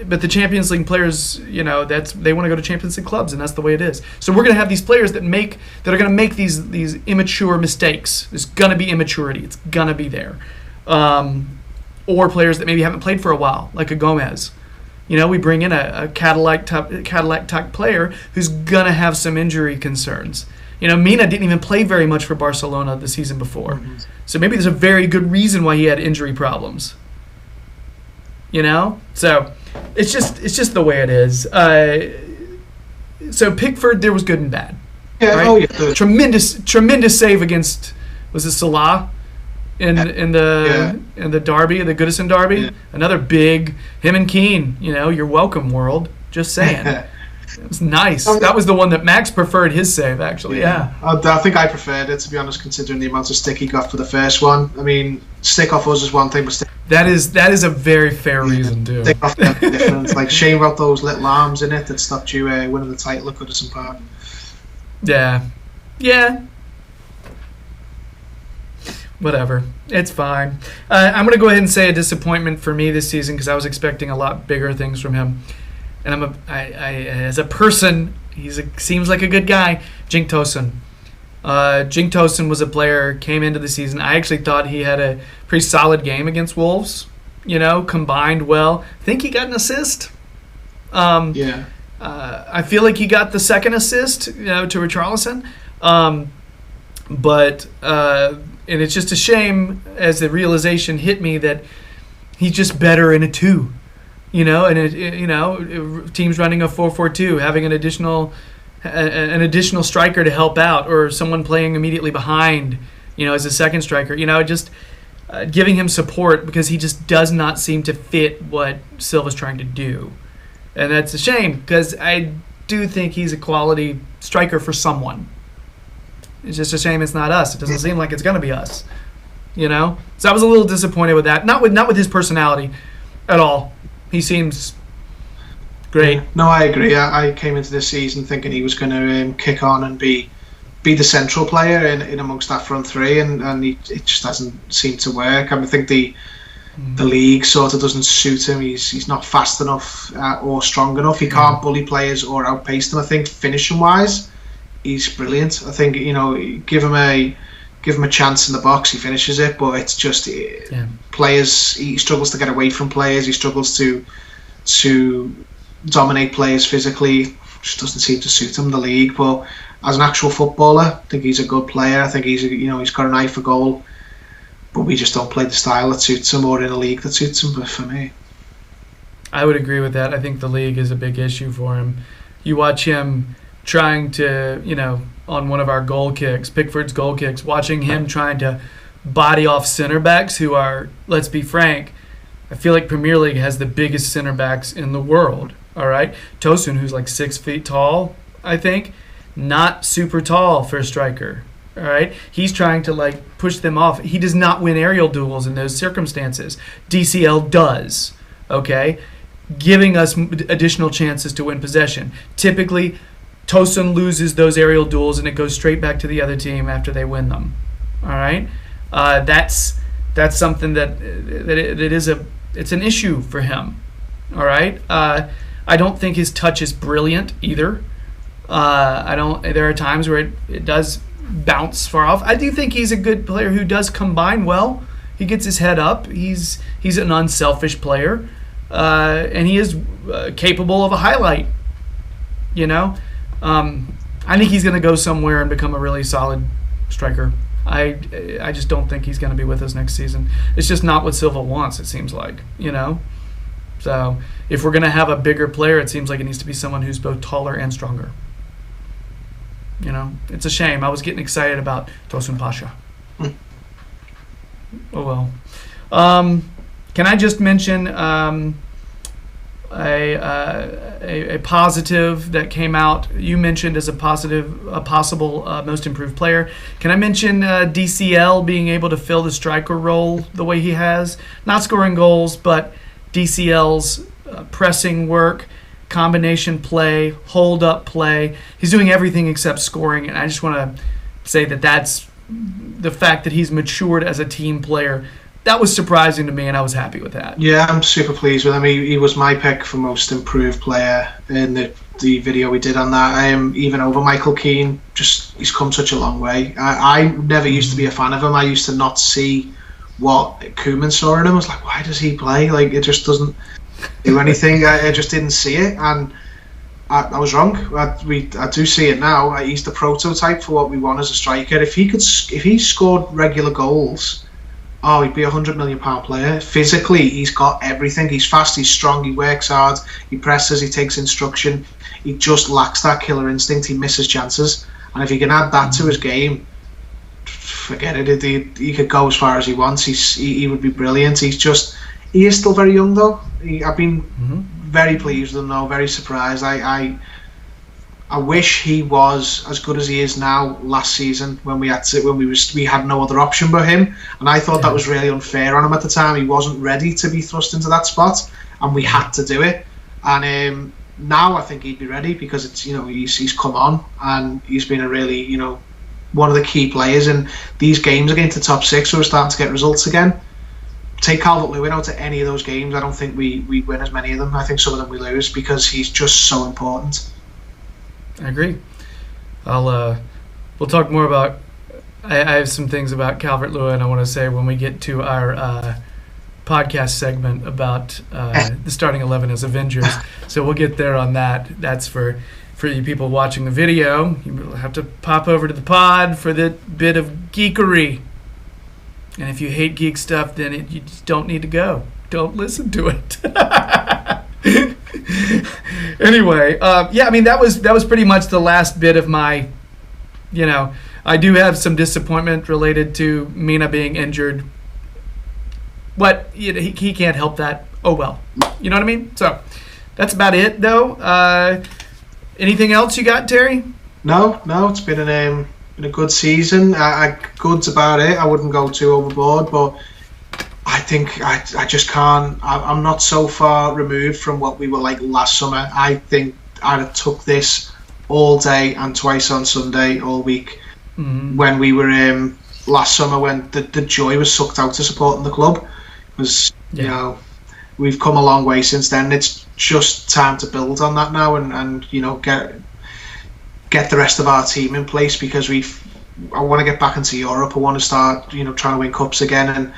But the Champions League players, they want to go to Champions League clubs, and that's the way it is. So we're going to have these players that are going to make these immature mistakes. There's going to be immaturity. It's going to be there. Or players that maybe haven't played for a while, like a Gomez. We bring in a Cadillac type player who's going to have some injury concerns. Mina didn't even play very much for Barcelona the season before. Mm-hmm. So maybe there's a very good reason why he had injury problems. So it's just the way it is. So Pickford, there was good and bad. Yeah. Right? Oh yeah. Tremendous save against, was it Salah in the derby, the Goodison derby? Yeah. Another big, him and Keane. You're welcome, world. Just saying. It was nice. That was the one that Max preferred his save, actually. Yeah. I think I preferred it, to be honest, considering the amount of stick he got for the first one. I mean, stick off us is one thing, but stick. That is a very fair reason too. Stick off them different. Like shame about those little arms in it that stopped you winning the title at Goodison Park. Yeah. Whatever. It's fine. I'm going to go ahead and say a disappointment for me this season because I was expecting a lot bigger things from him. And as a person, seems like a good guy. Jink Tosin. Jink Tosin was a player, came into the season. I actually thought he had a pretty solid game against Wolves. Combined well. I think he got an assist. Yeah. I feel like he got the second assist, to Richarlison. And it's just a shame as the realization hit me that he's just better in a 2. Teams running a 4-4-2, having an additional striker to help out, or someone playing immediately behind, as a second striker. Just giving him support because he just does not seem to fit what Silva's trying to do, and that's a shame because I do think he's a quality striker for someone. It's just a shame it's not us. It doesn't seem like it's going to be us, So I was a little disappointed with that. Not with his personality at all. He seems great. Yeah. No, I agree. I came into this season thinking he was going to kick on and be the central player in amongst that front three, and it just doesn't seem to work. I think the league sort of doesn't suit him. He's not fast enough or strong enough. He can't bully players or outpace them. I think finishing wise, he's brilliant. I think give him a chance in the box, he finishes it. But it's just players. He struggles to get away from players. He struggles to dominate players physically. Just doesn't seem to suit him, the league. But as an actual footballer, I think he's a good player. I think he's got an eye for goal. But we just don't play the style that suits him, or in a league that suits him. But for me, I would agree with that. I think the league is a big issue for him. You watch him trying to, on one of our goal kicks, Pickford's goal kicks, watching him trying to body off center backs who are, let's be frank, I feel like Premier League has the biggest center backs in the world. All right, Tosun, who's like 6 feet tall, I think, not super tall for a striker. All right, he's trying to push them off. He does not win aerial duels in those circumstances. DCL does. Okay, giving us additional chances to win possession. Typically, Tosun loses those aerial duels and it goes straight back to the other team after they win them. All right, that's something it's an issue for him. All right, I don't think his touch is brilliant either. There are times where it does bounce far off. I do think he's a good player who does combine well. He gets his head up. He's an unselfish player, and he is capable of a highlight. I think he's going to go somewhere and become a really solid striker. I just don't think he's going to be with us next season. It's just not what Silva wants, it seems like, So if we're going to have a bigger player, it seems like it needs to be someone who's both taller and stronger. It's a shame. I was getting excited about Tosun Pasha. Oh well. Can I just mention a positive that came out? You mentioned as a possible most improved player. Can I mention DCL being able to fill the striker role the way he has? Not scoring goals, but DCL's pressing work, combination play, hold up play. He's doing everything except scoring, and I just want to say that's the fact that he's matured as a team player. That was surprising to me, and I was happy with that. Yeah, I'm super pleased with him. He was my pick for most improved player in the video we did on that. Even over Michael Keane. He's come such a long way. I never used to be a fan of him. I used to not see what Koeman saw in him. I was like, why does he play? It just doesn't do anything. I just didn't see it, and I was wrong. I do see it now. He's the prototype for what we want as a striker. If he scored regular goals, he'd be £100 million player. Physically, he's got everything. He's fast, he's strong, he works hard, he presses, he takes instruction. He just lacks that killer instinct. He misses chances, and if he can add that to his game, forget it. He could go as far as he wants. He would be brilliant. He is still very young though. I've been very pleased with him though. Very surprised. I wish he was as good as he is now. Last season, when we had no other option but him, and I thought that was really unfair on him at the time. He wasn't ready to be thrust into that spot, and we had to do it. And now I think he'd be ready because it's he's come on and he's been a really one of the key players in these games against the top six who are starting to get results again. Take Calvert-Lewin out to any of those games, I don't think we win as many of them. I think some of them we lose because he's just so important. I agree. We'll talk more about. I have some things about Calvert-Lewin I want to say when we get to our podcast segment about the starting 11 as Avengers. So we'll get there on that. That's for you people watching the video. You will have to pop over to the pod for the bit of geekery. And if you hate geek stuff, then you just don't need to go. Don't listen to it. Anyway, yeah, I mean that was pretty much the last bit of my, I do have some disappointment related to Mina being injured. But he can't help that. Oh well. You know what I mean? So that's about it, though. Anything else you got, Terry? No. It's been a good season. Good's about it. I wouldn't go too overboard, but I think I just can't. I'm not so far removed from what we were like last summer. I think I'd have took this all day and twice on Sunday all week when we were last summer, when the joy was sucked out of supporting the club. Because we've come a long way since then. It's just time to build on that now and get the rest of our team in place, because I want to get back into Europe. I want to start trying to win cups again, and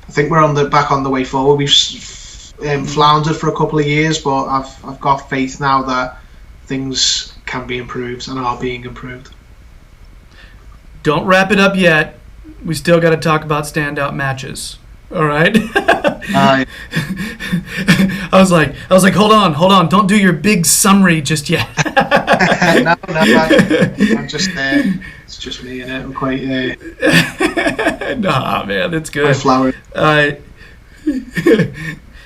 I think we're back on the way forward. We've floundered for a couple of years, but I've got faith now that things can be improved and are being improved. Don't wrap it up yet. We still got to talk about standout matches. All right. I was like, hold on, don't do your big summary just yet. No, I'm just there. It's just me, and I'm quite. Nah, man, that's good. Flower.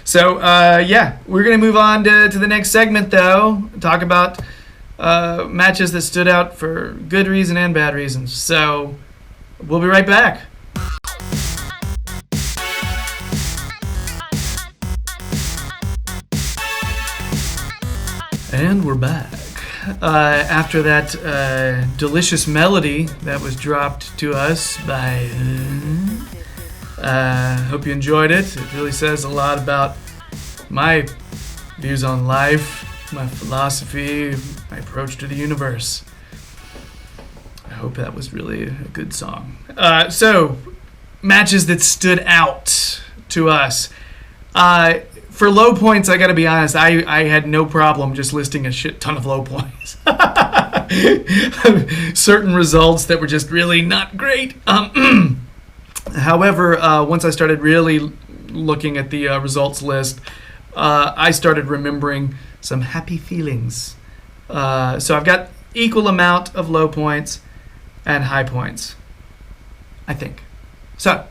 So, we're gonna move on to the next segment, though. Talk about matches that stood out for good reason and bad reasons. So, we'll be right back. And we're back. After that delicious melody that was dropped to us by... hope you enjoyed it. It really says a lot about my views on life, my philosophy, my approach to the universe. I hope that was really a good song. So, matches that stood out to us. For low points, I gotta be honest, I had no problem just listing a shit ton of low points. Certain results that were just really not great. However, once I started really looking at the results list, I started remembering some happy feelings. So I've got equal amount of low points and high points, I think. So,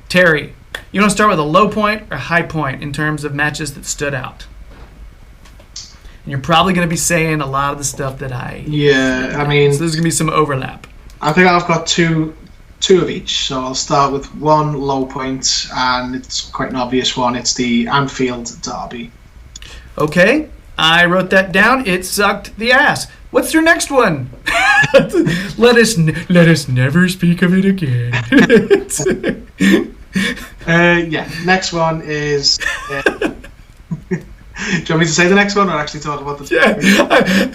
Terry, you want to start with a low point or high point in terms of matches that stood out? And you're probably going to be saying a lot of the stuff that I... Yeah, I mean... So there's going to be some overlap. I think I've got two of each. So I'll start with one low point, and it's quite an obvious one. It's the Anfield derby. Okay, I wrote that down. It sucked the ass. What's your next one? Let us never speak of it again. Next one is... Do you want me to say the next one or actually talk about the... Yeah,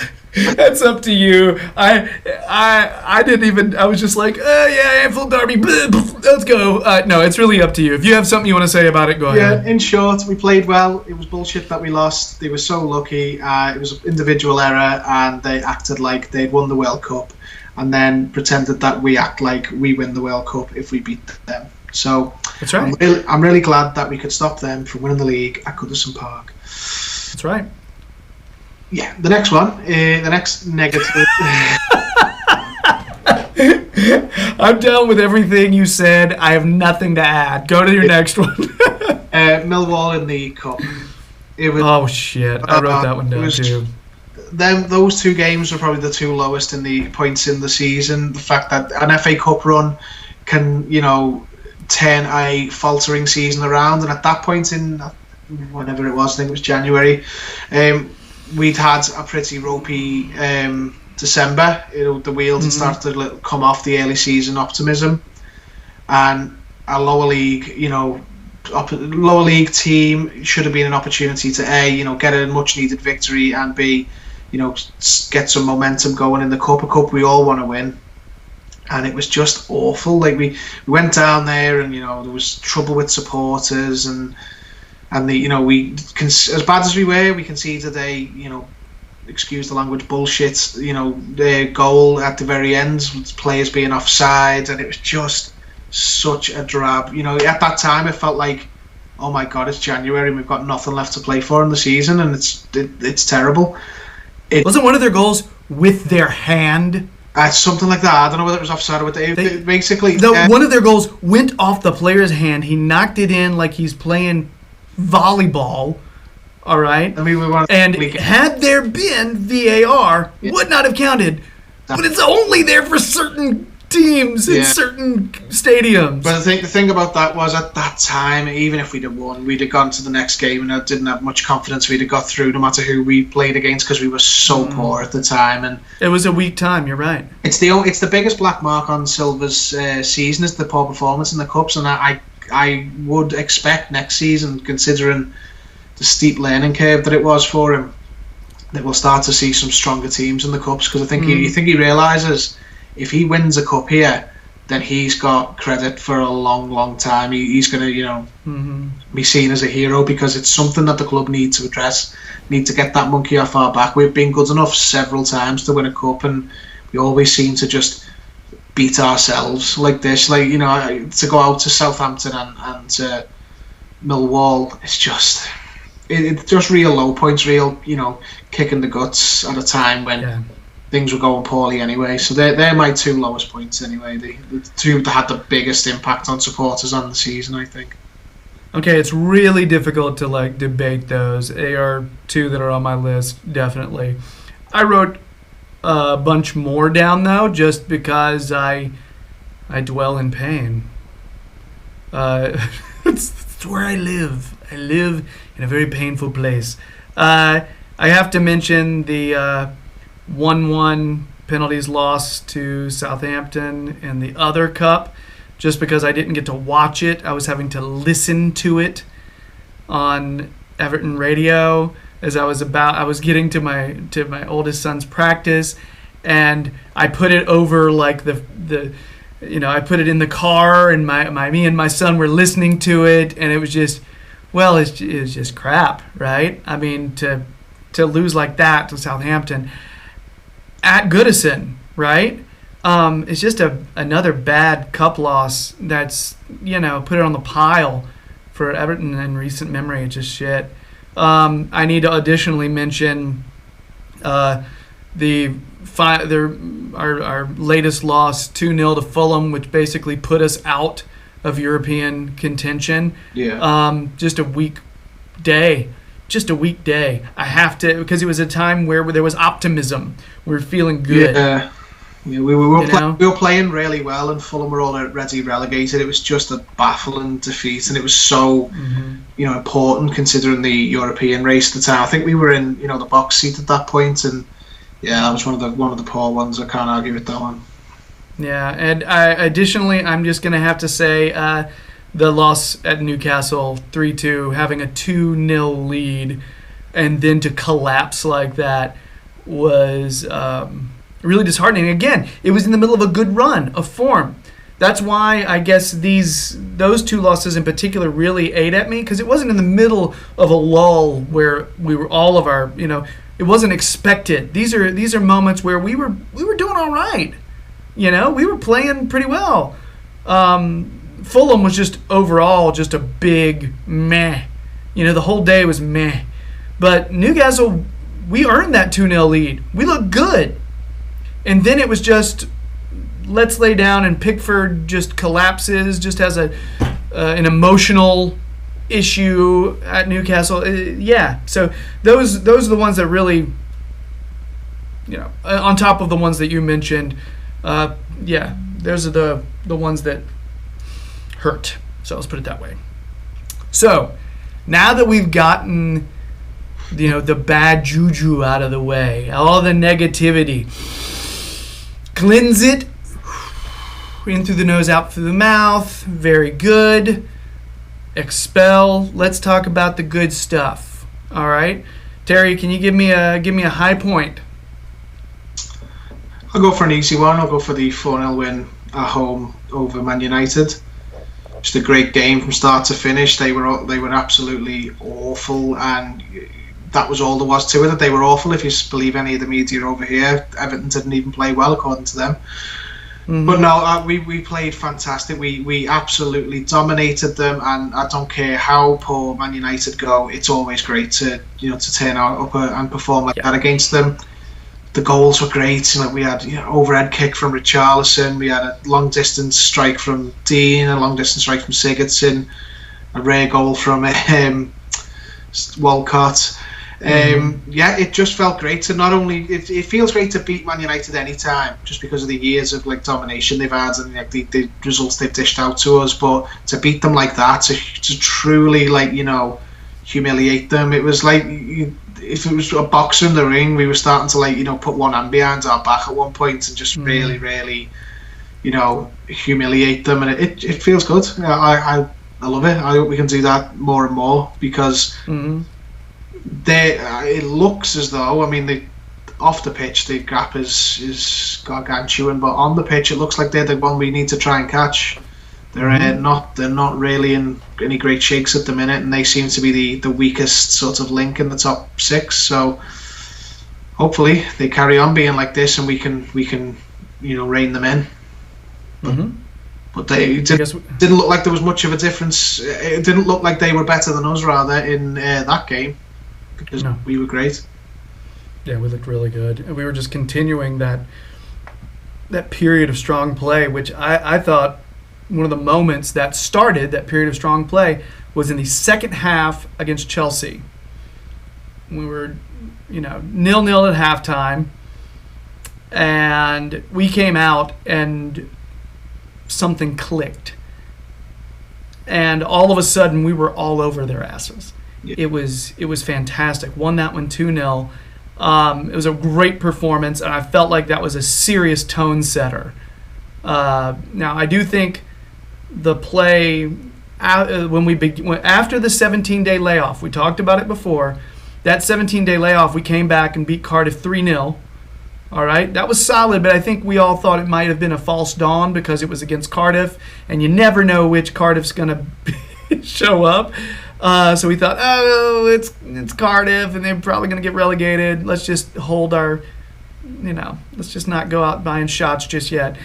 that's up to you. I didn't even... I was just like, Anfield Derby, let's go. No, it's really up to you. If you have something you want to say about it, go ahead. Yeah, in short, we played well. It was bullshit that we lost. They were so lucky. It was an individual error, and they acted like they'd won the World Cup and then pretended that we act like we win the World Cup if we beat them. So that's right. I'm really glad that we could stop them from winning the league at Goodison Park. That's right. Yeah, the next one, the next negative. I'm done with everything you said. I have nothing to add. Go to your next one. Millwall in the Cup. Oh shit! I wrote that one down too. Those two games were probably the two lowest in the points in the season. The fact that an FA Cup run can, turn a faltering season around, and at that point in whenever it was, I think it was January, we'd had a pretty ropey December, the wheels had started to come off the early season optimism, and a lower league, lower league team should have been an opportunity to get a much needed victory, and B, get some momentum going in the cup. A cup we all want to win, and it was just awful. Like we went down there, and there was trouble with supporters, and we as bad as we were, we conceded excuse the language, bullshit, their goal at the very end with players being offside, and it was just such a drab. At that time it felt like, oh my god, it's January and we've got nothing left to play for in the season, and it's terrible. Wasn't one of their goals with their hand? Something like that. I don't know whether it was offside or what. Basically, one of their goals went off the player's hand. He knocked it in like he's playing volleyball. All right. And had there been VAR, would not have counted. But it's only there for certain teams in certain stadiums. But the thing about that was, at that time, even if we'd have won, we'd have gone to the next game, and I didn't have much confidence we'd have got through, no matter who we played against, because we were so poor at the time. And it was a weak time. You're right. It's the biggest black mark on Silver's season, is the poor performance in the cups, and I would expect next season, considering the steep learning curve that it was for him, that we'll start to see some stronger teams in the cups, because I think he realises if he wins a cup here, then he's got credit for a long, long time. He's going to, be seen as a hero, because it's something that the club need to address, need to get that monkey off our back. We've been good enough several times to win a cup, and we always seem to just beat ourselves like this. To go out to Southampton and to Millwall, it's just real low points, real kick in the guts at a time when things were going poorly anyway. So they're my two lowest points anyway. The two that had the biggest impact on supporters on the season, I think. Okay, it's really difficult to debate those. They are two that are on my list, definitely. I wrote a bunch more down though, just because I dwell in pain. It's where I live. I live in a very painful place. I have to mention the 1-1 penalties lost to Southampton in the other cup, just because I didn't get to watch it. I was having to listen to it on Everton radio as I was getting to my oldest son's practice, and I put it over I put it in the car, and me and my son were listening to it, and it was just, it was just crap, right? I mean, to lose like that to Southampton at Goodison, right? It's just another bad cup loss that's, put it on the pile for Everton in recent memory. It's just shit. I need to additionally mention our latest loss, 2-0 to Fulham, which basically put us out of European contention. Yeah. Just a weak day. I have to, because it was a time where there was optimism. We were feeling good. Yeah, we were playing really well, and Fulham were already relegated. It was just a baffling defeat, and it was so important considering the European race at the time. I think we were in the box seat at that point, and that was one of the poor ones. I can't argue with that one. Yeah, and additionally, I'm just gonna have to say the loss at Newcastle 3-2, having a 2-0 lead, and then to collapse like that was really disheartening. Again, it was in the middle of a good run of form. That's why I guess those two losses in particular really ate at me, because it wasn't in the middle of a lull where we were all of our, it wasn't expected. These are moments where we were doing all right. We were playing pretty well. Fulham was just overall just a big meh. The whole day was meh. But Newcastle, we earned that 2-0 lead. We looked good. And then it was just, let's lay down, and Pickford just collapses, just has an emotional issue at Newcastle. So those are the ones that really, on top of the ones that you mentioned, those are the ones that hurt. So let's put it that way. So now that we've gotten the bad juju out of the way, all the negativity, Cleanse it. In through the nose, out through the mouth. Very good. Expel. Let's talk about the good stuff. All right, Terry, can you give me a high point? I'll go for an easy one. I'll go for the 4-0 win at home over Man United. Just a great game from start to finish. They were absolutely awful, and that was all there was to it. That they were awful. If you believe any of the media over here, Everton didn't even play well according to them. Mm-hmm. But no, we played fantastic. We absolutely dominated them, and I don't care how poor Man United go. It's always great to turn out and perform like that against them. The goals were great. We had overhead kick from Richarlison. We had a long distance strike from Dean, a long distance strike from Sigurdsson, a rare goal from Walcott. It just felt great to not only it feels great to beat Man United anytime, just because of the years of domination they've had and the results they've dished out to us, but to beat them like that, to truly humiliate them. It was like if it was a boxer in the ring, we were starting to put one hand behind our back at one point and just really humiliate them, and it feels good. I love it. I hope we can do that more and more, because it looks as though, off the pitch the gap is gargantuan, but on the pitch it looks like they're the one we need to try and catch. They're not really in any great shakes at the minute, and they seem to be the weakest sort of link in the top 6. So hopefully they carry on being like this, and we can rein them in. But they didn't look like there was much of a difference. It didn't look like they were better than us, rather, in that game, because we were great. Yeah, we looked really good, and we were just continuing that period of strong play, which I thought one of the moments that started that period of strong play was in the second half against Chelsea. We were 0-0 at halftime, and we came out and something clicked, and all of a sudden we were all over their asses. Yeah. It was fantastic. Won that one 2-0. It was a great performance, and I felt like that was a serious tone setter. Now I do think the play after the 17-day layoff, we talked about it before. That 17-day layoff, we came back and beat Cardiff 3-0. All right, that was solid, but I think we all thought it might have been a false dawn because it was against Cardiff, and you never know which Cardiff's going to show up. So we thought, it's Cardiff, and they're probably going to get relegated. Let's just hold our, let's just not go out buying shots just yet.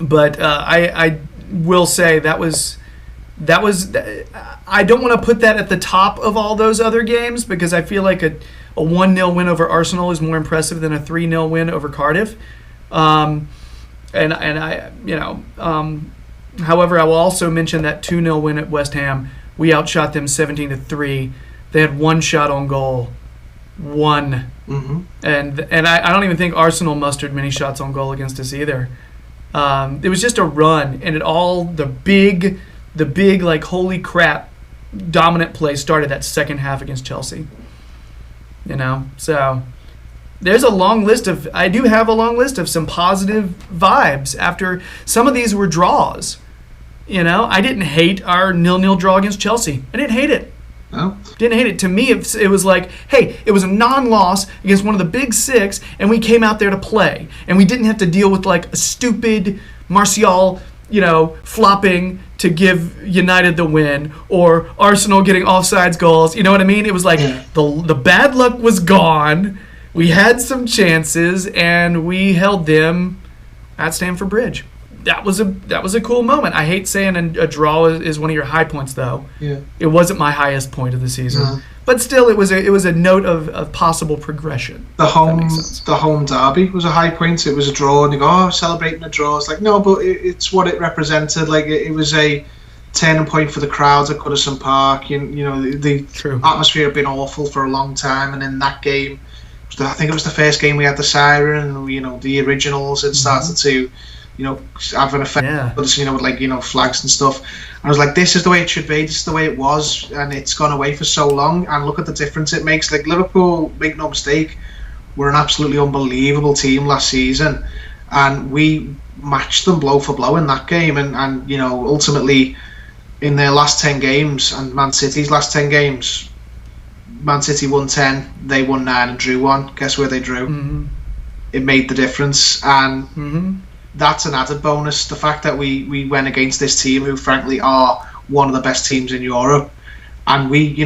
But I will say that was I don't want to put that at the top of all those other games, because I feel like a 1-0 win over Arsenal is more impressive than a 3-0 win over Cardiff. However, I will also mention that 2-0 win at West Ham. We outshot them 17-3. They had one shot on goal. One. Mm-hmm. And I don't even think Arsenal mustered many shots on goal against us either. It was just a run, and the big holy crap dominant play started that second half against Chelsea. So there's I do have a long list of some positive vibes after some of these were draws. I didn't hate our 0-0 draw against Chelsea. I didn't hate it. No. Didn't hate it. To me, it was like, hey, it was a non-loss against one of the big 6, and we came out there to play. And we didn't have to deal with a stupid Martial, flopping to give United the win, or Arsenal getting offsides goals. You know what I mean? It was like the bad luck was gone. We had some chances, and we held them at Stamford Bridge. That was a cool moment. I hate saying a draw is one of your high points, though. Yeah. It wasn't my highest point of the season. No. But still, it was a note of possible progression. The home derby was a high point. It was a draw, and you go, celebrating a draw. It's like, no, but it's what it represented. It was a turning point for the crowds at Goodison Park. The atmosphere had been awful for a long time, and in that game, I think it was the first game we had the siren, and the originals had started to have an effect, with flags and stuff. I was like, this is the way it should be, this is the way it was, and it's gone away for so long, and look at the difference it makes. Liverpool, make no mistake, were an absolutely unbelievable team last season, and we matched them blow for blow in that game. And you know, ultimately, in their last 10 games and Man City's last 10 games, Man City won 10, they won 9 and drew 1. Guess where they drew? Mm-hmm. It made the difference, and that's an added bonus. The fact that we went against this team, who frankly are one of the best teams in Europe, and we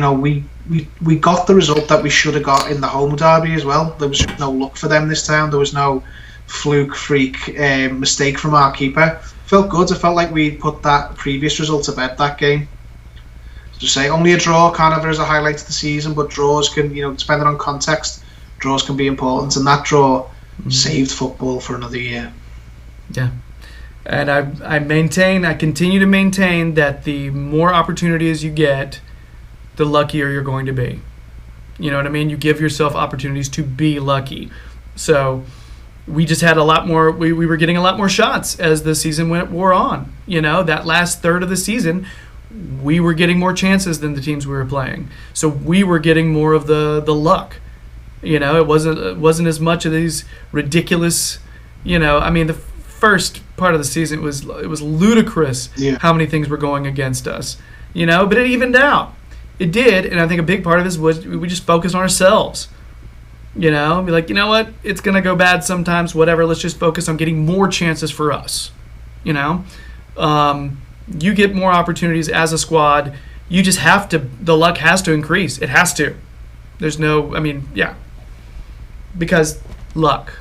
got the result that we should have got in the home derby as well. There was no luck for them this time. There was no fluke freak mistake from our keeper. Felt good. It felt like we put that previous result to bed that game. To say only a draw kind of is a highlight of the season, but draws can, depending on context, draws can be important, and that draw saved football for another year. Yeah. And I continue to maintain that the more opportunities you get, the luckier you're going to be. You know what I mean? You give yourself opportunities to be lucky. So we just had a lot more, we were getting a lot more shots as the season wore on. That last third of the season, we were getting more chances than the teams we were playing. So we were getting more of the luck. It wasn't as much of these ridiculous, the first part of the season it was ludicrous how many things were going against us. But it evened out. It did, and I think a big part of this was we just focused on ourselves. Be like, you know what? It's going to go bad sometimes, whatever. Let's just focus on getting more chances for us. You get more opportunities as a squad. You just have to, the luck has to increase. It has to. There's no, because luck.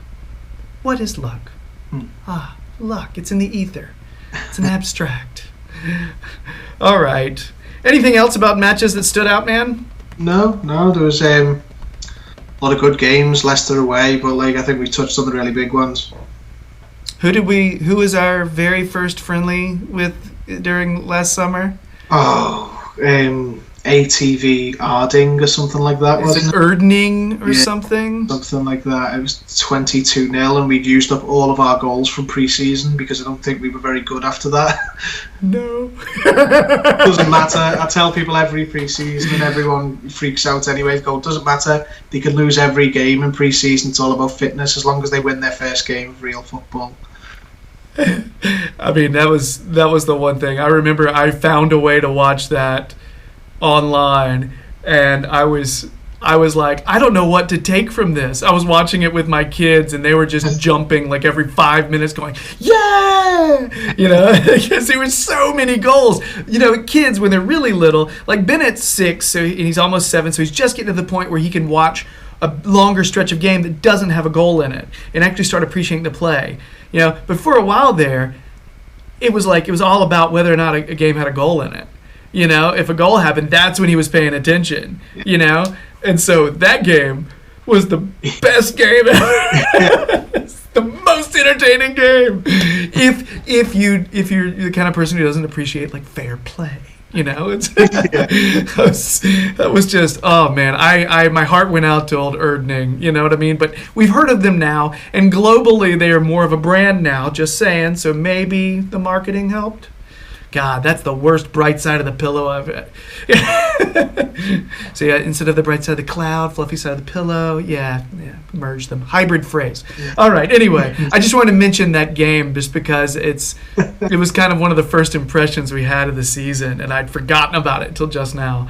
What is luck? Luck. It's in the ether. It's an abstract. All right. Anything else about matches that stood out, man? No. There was a lot of good games. Leicester away, but I think we touched on the really big ones. Who was our very first friendly with during last summer? ATV Arding or something like that, wasn't it? Erdning or something? Something like that. It was 22-0, and we'd used up all of our goals from pre-season because I don't think we were very good after that. No. Doesn't matter. I tell people every pre-season, and everyone freaks out anyway. It doesn't matter. They can lose every game in pre-season. It's all about fitness as long as they win their first game of real football. That was the one thing. I remember I found a way to watch that online, and I was like, I don't know what to take from this. I was watching it with my kids, and they were just jumping like every 5 minutes going, yeah, because there were so many goals. Kids, when they're really little, like Bennett's 6, and he's almost 7, so he's just getting to the point where he can watch a longer stretch of game that doesn't have a goal in it and actually start appreciating the play. But for a while there, it was all about whether or not a game had a goal in it. If a goal happened, that's when he was paying attention, And so that game was the best game ever. It's the most entertaining game. If you're the kind of person who doesn't appreciate fair play, it's that was just, oh man, I my heart went out to old Erdning, you know what I mean? But we've heard of them now, and globally they are more of a brand now, just saying, so maybe the marketing helped. God, that's the worst bright side of the pillow I've had. So instead of the bright side of the cloud, fluffy side of the pillow, merge them. Hybrid phrase. Yeah. All right, anyway, I just wanted to mention that game just because it was kind of one of the first impressions we had of the season, and I'd forgotten about it until just now.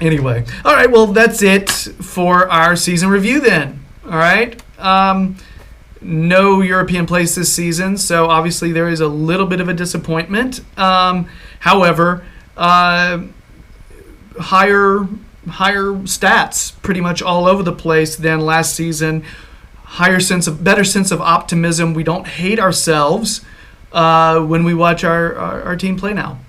Anyway, all right, well, that's it for our season review then. All right. No European place this season, so obviously there is a little bit of a disappointment. However, higher stats pretty much all over the place than last season. Better sense of optimism. We don't hate ourselves when we watch our team play now.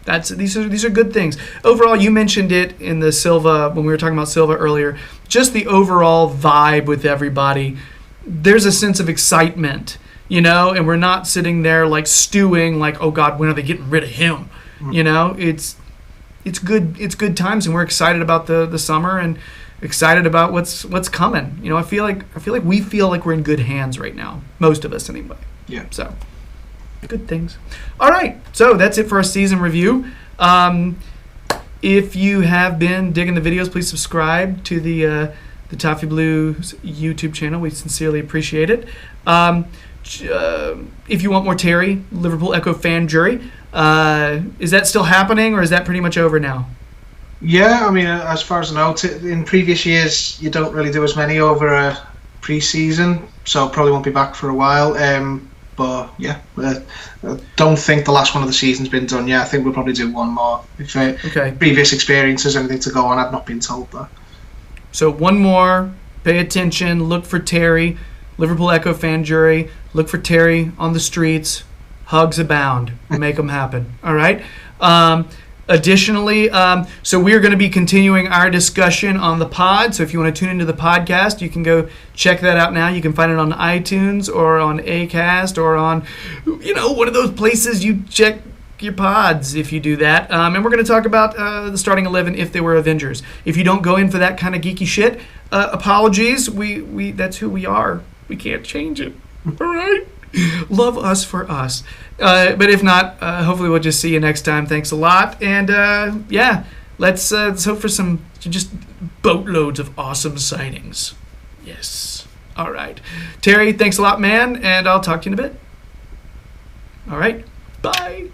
These are good things. Overall, you mentioned it in the Silva when we were talking about Silva earlier. Just the overall vibe with everybody. There's a sense of excitement, and we're not sitting there stewing oh God, when are they getting rid of him? It's good. It's good times, and we're excited about the summer and excited about what's coming. I feel like we feel like we're in good hands right now, most of us anyway. Yeah. So good things. All right, so that's it for our season review. If you have been digging the videos, please subscribe to the the Toffee Blues YouTube channel. We sincerely appreciate it. If you want more Terry, Liverpool Echo fan jury, is that still happening, or is that pretty much over now? Yeah, I mean, as far as I know, in previous years, you don't really do as many over a pre-season, so probably won't be back for a while. But yeah, I don't think the last one of the season's been done yet. I think we'll probably do one more. If previous experiences, anything to go on, I've not been told that. So one more, pay attention, look for Terry, Liverpool Echo fan jury, look for Terry on the streets, hugs abound, make them happen, all right? Additionally, so we're going to be continuing our discussion on the pod. So if you want to tune into the podcast, you can go check that out now. You can find it on iTunes or on Acast or on, one of those places you check your pods if you do that. And we're going to talk about the starting 11 if they were Avengers. If you don't go in for that kind of geeky shit, apologies. We that's who we are. We can't change it. All right? Love us for us. But if not, hopefully we'll just see you next time. Thanks a lot. And let's hope for some just boatloads of awesome sightings. Yes. All right. Terry, thanks a lot, man. And I'll talk to you in a bit. All right. Bye.